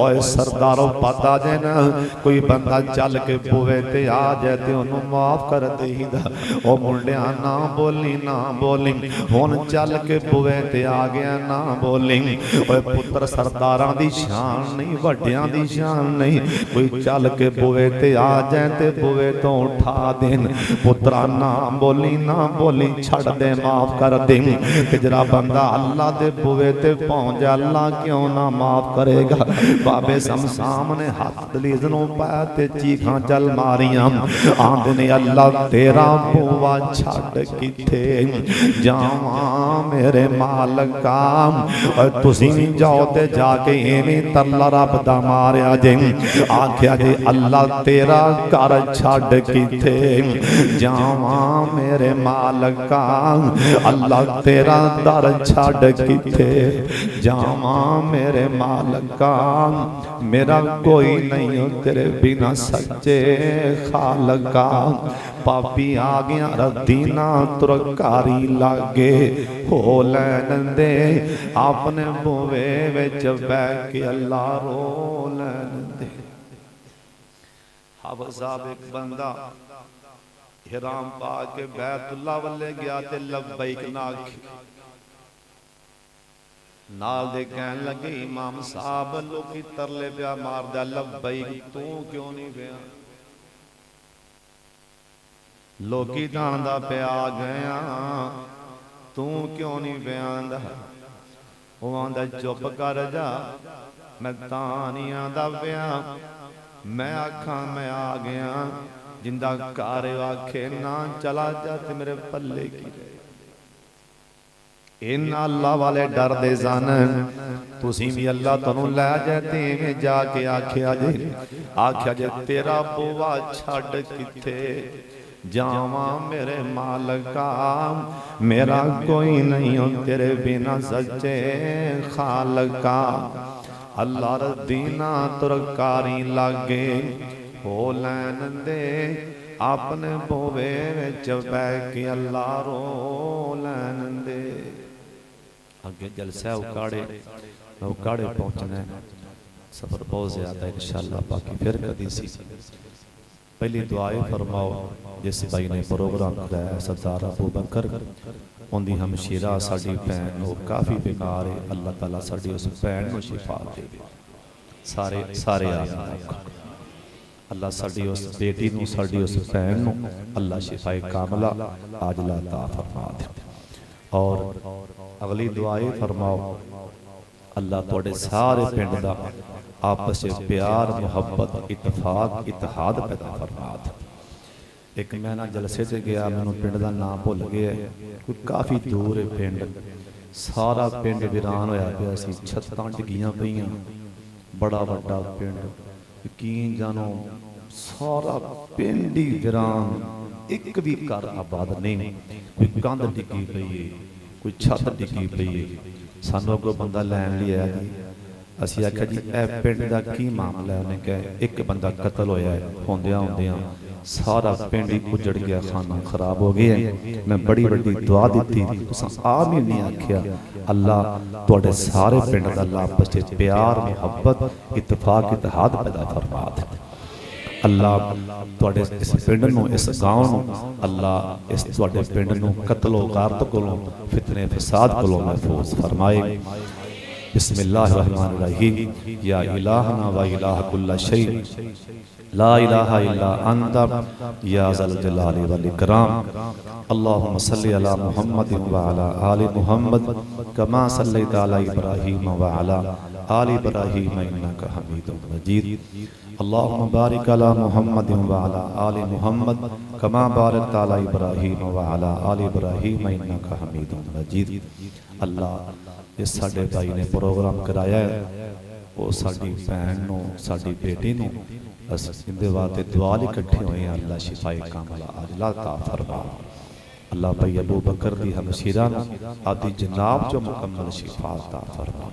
ओए सरदारों पता जे ना कोई बंदा चल के बूहे ते आ जाए ते ओनू माफ कर देईदा, ओ मुंडिया ना बोली ना बोली, हुण चल के बूहे ते आ गया ना बोली। ओए पुत्र सरदारां दी शान नहीं, वड्डियां दी शान नहीं, कोई चल के बूहे ते आ जाए ते बूहे तो उठा देन, पुत्रा ना बोली ना बोली, छड़ दे माफ कर दे। जरा बंदा अल्लाह दे बूहे ते पहुंच अल्लाह क्यों ना माफ करेगा। बाबे समसाम ने हाथ दलीज नूं पाया ते चीखां चल मारियां, आंदे ने अल्लाह तेरा बूहा छड़ किथे जावां मेरे मालका, तुसीं भी जाओ ते जाके एवें तरला रब दा मारिया जे, आख्या जे अल्लाह तेरा घर छड़ किथे जावां मेरे मालका, अल्लाह तेरा दर छड़ किथे जावां मेरे मालका, मेरा कोई नहीं तेरे बिना सच्चे खालका। पापी आ गया रदीना तुरकारी लागे हो लैन दे, अपने बूहे विच बह के अल्लाह रो लैन दे। हाफिज़ साहब एक बंदा हिराम पा के बैतुल्ला वल्ले गया ते लब्बैक ना आखी, नाल दे कहन लगे इमाम साहब लोकी तरले पिया मारदा लब्बैक तू क्यों नहीं पिया, लोकी दांदा पिया गया तू क्यों नहीं पियांदा, वो आंदा चुप कर जा मैं तां नहीं आंदा पिया, मैं आखां मैं आ गया, जिंदा घर आखे ना चला जा ते मेरे पल्ले की रहे। इन्ना अल्लाह वाले डर दे सन, तुसीं भी अल्लाह तुहानू लै जाए ते इवें जाके आख्या जे तेरा बूहा छड़ किथे जावां मेरे मालका, मेरा कोई नहीं हो तेरे बिना सच्चे खालका। अल्लाह रदीना तुरकारी लागे हो लैन दे, अपने बूहे विच बह के अल्लाह रो लैन दे। अगे जलसा उकाड़े पहुंचना है, सफर बहुत ज्यादा इंशाअल्लाह, बाकी फिर कदी सी। पहली दुआएं फरमाओ जिस भाई ने प्रोग्राम कराया सरदार अबू बकर, उनकी हमशीरा साडी भैन वो काफ़ी बेकार है, अल्लाह ताला साडी उस भैन को शिफा दे, सारे सारे अल्लाह साडी उस बेटी नूं साडी उस भैन नूं अल्लाह शिफाए कामला आजला अता फरमा दे। और अगली दुआएं फरमाओ अल्लाह तुहाडे सारे पिंड दा आपस में प्यार मुहब्बत इतफाक इतिहाद पैदा फरमा दे। एक मैं ना जलसे से गया, मैनू पिंड का नाम भुल गया, कोई काफ़ी दूर है पिंड, सारा पिंड वीरान होया पिया सी, छत्तां डिगियां पईयां, बड़ा वड्डा पिंड, यकीन जानो सारा पिंड ही वीरान, एक भी घर आबाद नहीं, कोई कंध डिगी पई है, कोई छत डिगी पई है। सानू कोई बंदा लैन लिया जी ਅਸੀਂ ਆਖਿਆ ਜੀ ਇਹ ਪਿੰਡ ਦਾ ਕੀ ਮਾਮਲਾ ਹੈ? ਉਹਨੇ ਕਿਹਾ ਇੱਕ ਬੰਦਾ ਕਤਲ ਹੋਇਆ ਹੈ, ਹੁੰਦਿਆਂ ਹੁੰਦਿਆਂ ਸਾਰਾ ਪਿੰਡ ਹੀ ਉਜੜ ਗਿਆ, ਖਾਨਾ खराब हो गया है। मैं बड़ी बड़ी दुआ दी, तुसां आप ही नहीं आख्या अल्लाह तुहाडे सारे पिंड दा अल्लाह आपस च प्यार मुहब्बत इतफाक इतिहाद पैदा फरमा दे। अल्लाह तुहाडे इस पिंड नूं, इस गांव नूं अल्लाह इस तुहाडे पिंड नूं कत्लो गारत कोलों, फितने फसाद कोलों महफूज फरमाए। बिस्मिल्लाहिर्रहमानिर्रहीम। या इलाहना व इलाह कुल्ल शै ला इलाहा इल्ला अंता या ज़ल जलाली वल इकराम। अल्लाहुम्मा सल्लि अला मुहम्मद व अला आलि मुहम्मद कमा सल्लैता अला इब्राहीम व अला आलि इब्राहीम इन्नका हमीदुम मजीद। अल्लाहुम्मा बारिक अला मुहम्मद व अला आलि मुहम्मद कमा बारकता अला इब्राहीम व अला आलि इब्राहीम इन्नका हमीदुम मजीद। अल्लाह इस साडे भाई ने प्रोग्राम कराया है, वो साडी भैन नूं, साडी बेटी नूं इहदे वास्ते दुआ लई इकट्ठे होए हैं। अल्लाह शिफाए कामला अल्लाह अता फरमा। अल्लाह भाई अबू बकर दी हमशीरा नूं आदि जनाब जो मुकम्मल शिफा अता फरमा।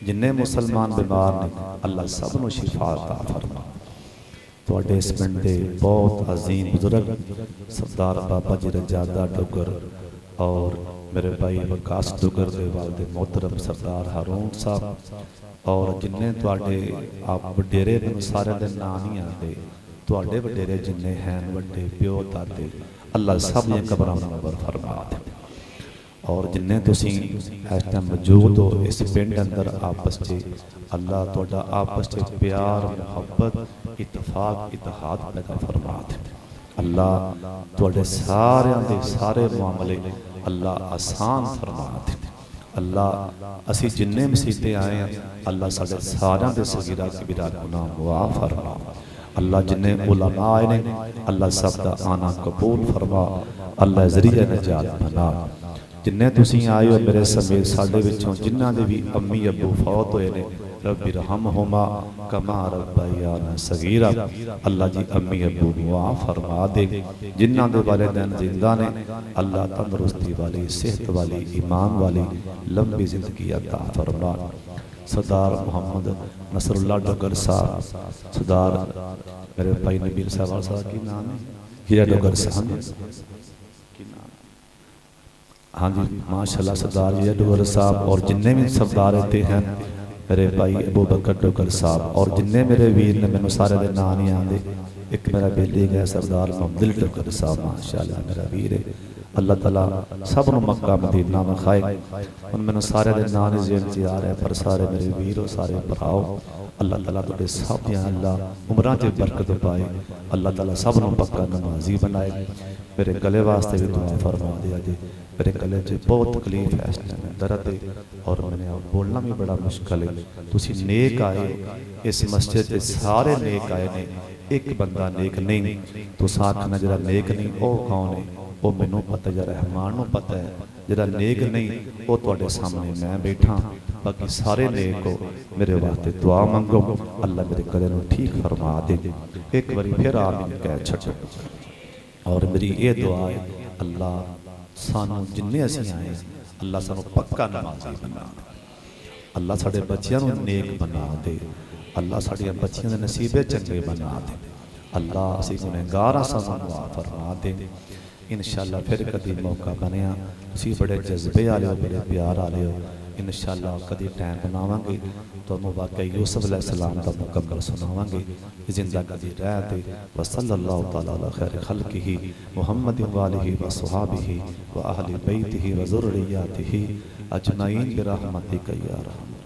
जिन्ने मुसलमान बीमार ने अल्लाह सब नूं शिफा अता फरमा। तुहाडे इस पिंड दे बहुत अजीम बुजुर्ग सरदार बाबा जी रजादा डुगर और मेरे भाई वकास डुगर दे वालिद मोहतरम सरदार हारून साहब और जिन्ने तुहाडे आप वडेरे मैनूं सारे दे नाम नहीं आते, तुहाडे वडेरे जिन्ने हैं वड्डे प्यो दादे अल्लाह सब दी कबरां नूर फरमा दे। और जिन्ने तुसीं इस टाइम मौजूद हो इस पिंड अंदर आपस च अल्लाह तुहाडा आपस च प्यार मुहब्बत इतफाक इतिहाद पैदा फरमा दे। अल्लाह तुहाडे सारियां दे सारे मामले अल्लाह आसान फरमा दे। अल्लाह असी जिन्ने मसीते आए हैं अल्लाह साडे सारियां दे सगीरा कबीरा गुनाह मुआफ फरमा। अल्लाह जिन्ने उलमा आए ने अल्लाह सब दा आना कबूल फरमा। अल्लाह ज़रिया नजात बना। जिन्ने तुसीं आए हो मेरे समेत साडे विचों जिन्हां दे भी अम्मी अबू फौत होए ने रब्बी रहमहुमा कमा रब्बयाना सगीरा। अल्लाह जी अम्मी अबू मुआफ फरमा दे। जिन्हां दे वालिदैन जिंदा ने अल्लाह तंदुरुस्ती वाली, सेहत वाली, ईमान वाली लंबी जिंदगी अता फरमा। सरदार मोहम्मद नसरुल्लाह डगर साहब, सरदार मेरे भाई नबील साहब की नाम है हीरा डगर साहब, हाँ जी माशाल्लाह सरदार हीरा डगर साहब और जिन्ने भी सरदार रहते हैं मेरे भाई अबू बकर डोगर साहब और जिन्ने मेरे वीर ने मैंने सारे दे नाम नहीं आते। एक मेरा बेली गया सरदार मोहम्मद डोगर साहब माशाल्लाह मेरा वीर है। अल्लाह ताला सब नूं मक्का मदीना विखाए। हुण मैंने सारे दे नाम नहीं जेहन च आ रहा पर सारे मेरे वीर सारे भराओ अल्लाह ताला तुहाडे सब दियां अल्लाह उमरां च बरकत पाए। अल्लाह ताला सब नूं पक्का नमाजी बनाए। मेरे गले वास्ते भी दुआ फरमा दे। अज मेरे गले च बहुत तकलीफ है, इस टाइम दर्द है और मैंने बोलना भी बड़ा मुश्किल है। तुसी नेक आए इस मस्जिद से सारे नेक आए ने, एक बंदा नेक नहीं। तुस आखना जरा नेक नहीं वो कौन है? वो मैनू पता, जरा रहमान नूं पता है। जरा नेक नहीं वो तुहाडे सामने मैं बैठा, बाकी सारे नेक हो। मेरे वास्ते दुआ मंगो अल्लाह मेरे गले नूं ठीक फरमा दे। एक बारी फिर आमीन कह छड्डो। और मेरी ये दुआ है अल्लाह सानू जिन्ने असीं आए अल्लाह सानू पक्का नमाज़ी बना दे। अल्लाह साडे बच्चियां नूं नेक बना दे। अल्लाह साडियां बच्चियां दे नसीबे चंगे बना दे। अल्लाह असीं गुनहगार सानू माफ़ फरमा दे। इंशाअल्लाह फिर कभी मौका बनया, तुसीं बड़े जज्बे वाले हो, बड़े प्यार वाले हो। इंशाअल्लाह कभी टाइम बनावांगे तो वाकई यूसुफ अलैहिस्सलाम का मुकम्मल सुनावांगे जिंदा कभी रहते। व सल्लल्लाहु तआला अला खैर खल्किही मुहम्मद व आलिही व सहाबिही व अहली बैतिही व ज़ुर्रिय्यतिही अजमईन बिरहमतिका या रहमान।